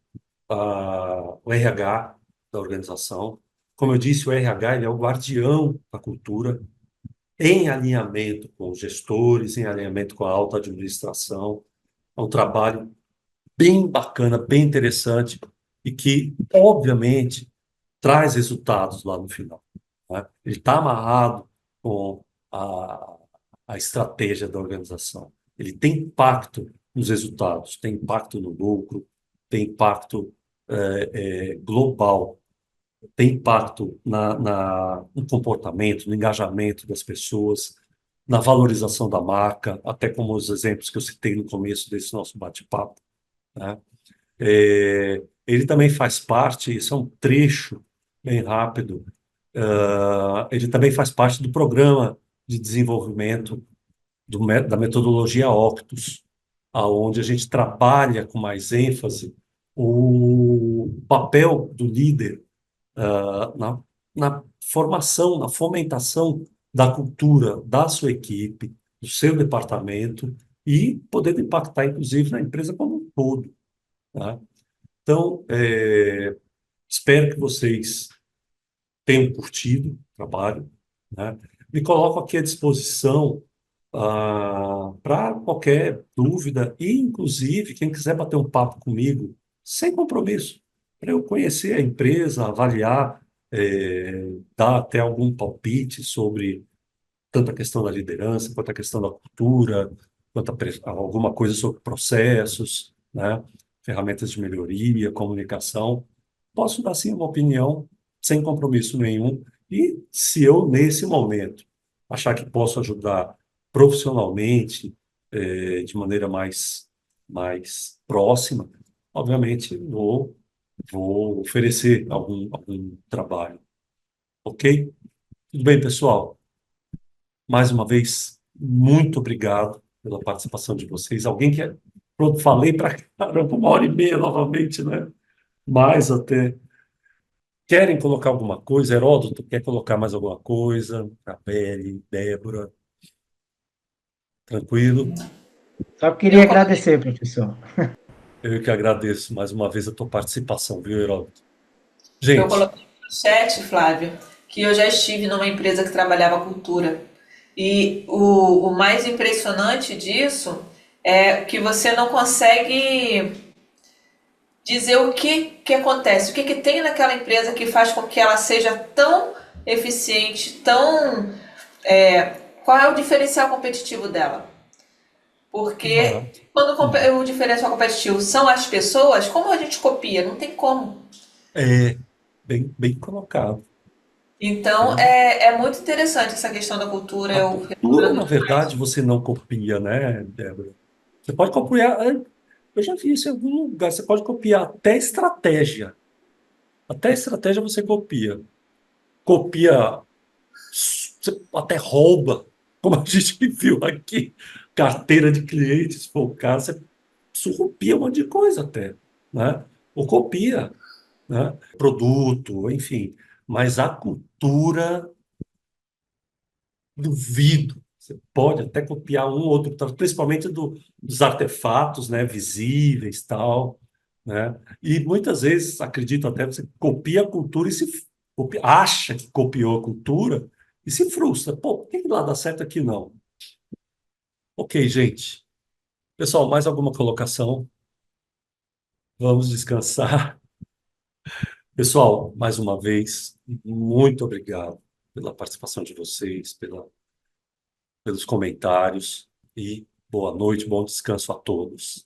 o RH da organização. Como eu disse, o RH ele é o guardião da cultura, em alinhamento com os gestores, em alinhamento com a alta administração. É um trabalho bem bacana, bem interessante e que, obviamente, traz resultados lá no final, né? Ele está amarrado com a, a estratégia da organização. Ele tem impacto nos resultados, tem impacto no lucro, tem impacto global, tem impacto no comportamento, no engajamento das pessoas, na valorização da marca, até como os exemplos que eu citei no começo desse nosso bate-papo, né? Ele também faz parte, isso é um trecho bem rápido, ele também faz parte do programa de desenvolvimento da metodologia Octus, aonde a gente trabalha com mais ênfase o papel do líder na formação, na fomentação da cultura da sua equipe, do seu departamento e poder impactar, inclusive, na empresa como um todo, tá? Então, espero que vocês tenham curtido o trabalho, né? Me coloco aqui à disposição para qualquer dúvida e, inclusive, quem quiser bater um papo comigo, sem compromisso, para eu conhecer a empresa, avaliar, dar até algum palpite sobre tanto a questão da liderança, quanto a questão da cultura, quanto alguma coisa sobre processos, né? Ferramentas de melhoria, comunicação. Posso dar, sim, uma opinião sem compromisso nenhum. E se eu, nesse momento, achar que posso ajudar profissionalmente, de maneira mais próxima, obviamente vou oferecer algum trabalho. Ok? Tudo bem, pessoal? Mais uma vez, muito obrigado pela participação de vocês. Alguém que pronto, falei para caramba, 1h30 novamente, né? Mais até. Querem colocar alguma coisa? Heródoto, quer colocar mais alguma coisa? Capelli, Débora, tranquilo? Só queria Eu coloquei, agradecer, professor. Eu que agradeço mais uma vez a tua participação, viu, Heródoto? eu Gente, coloquei no chat, Flávio, que eu já estive numa empresa que trabalhava cultura. E o mais impressionante disso é que você não consegue dizer o que acontece, o que tem naquela empresa que faz com que ela seja tão eficiente, tão. Qual é o diferencial competitivo dela? Porque Exato. quando Uhum. o diferencial competitivo são as pessoas, como a gente copia? Não tem como. É bem colocado. Então Bem, é muito interessante essa questão da cultura, a eu cultura, recomendo na demais. verdade, você não copia, né, Débora? Você pode copiar. Eu já vi isso em algum lugar. Você pode copiar até estratégia. Até estratégia você copia. Copia, você até rouba, como a gente viu aqui, carteira de clientes, se for o caso, você surrupia um monte de coisa até, né? Ou copia, né? Produto, enfim. Mas a cultura, duvido. Você pode até copiar um ou outro, principalmente dos artefatos, né, visíveis, tal, né? E muitas vezes, acredito até, você copia a cultura e acha que copiou a cultura e se frustra. Pô, por que lá dá certo aqui não? Ok, gente. Pessoal, mais alguma colocação? Vamos descansar. Pessoal, mais uma vez, muito obrigado pela participação de vocês, pelos comentários e boa noite, bom descanso a todos.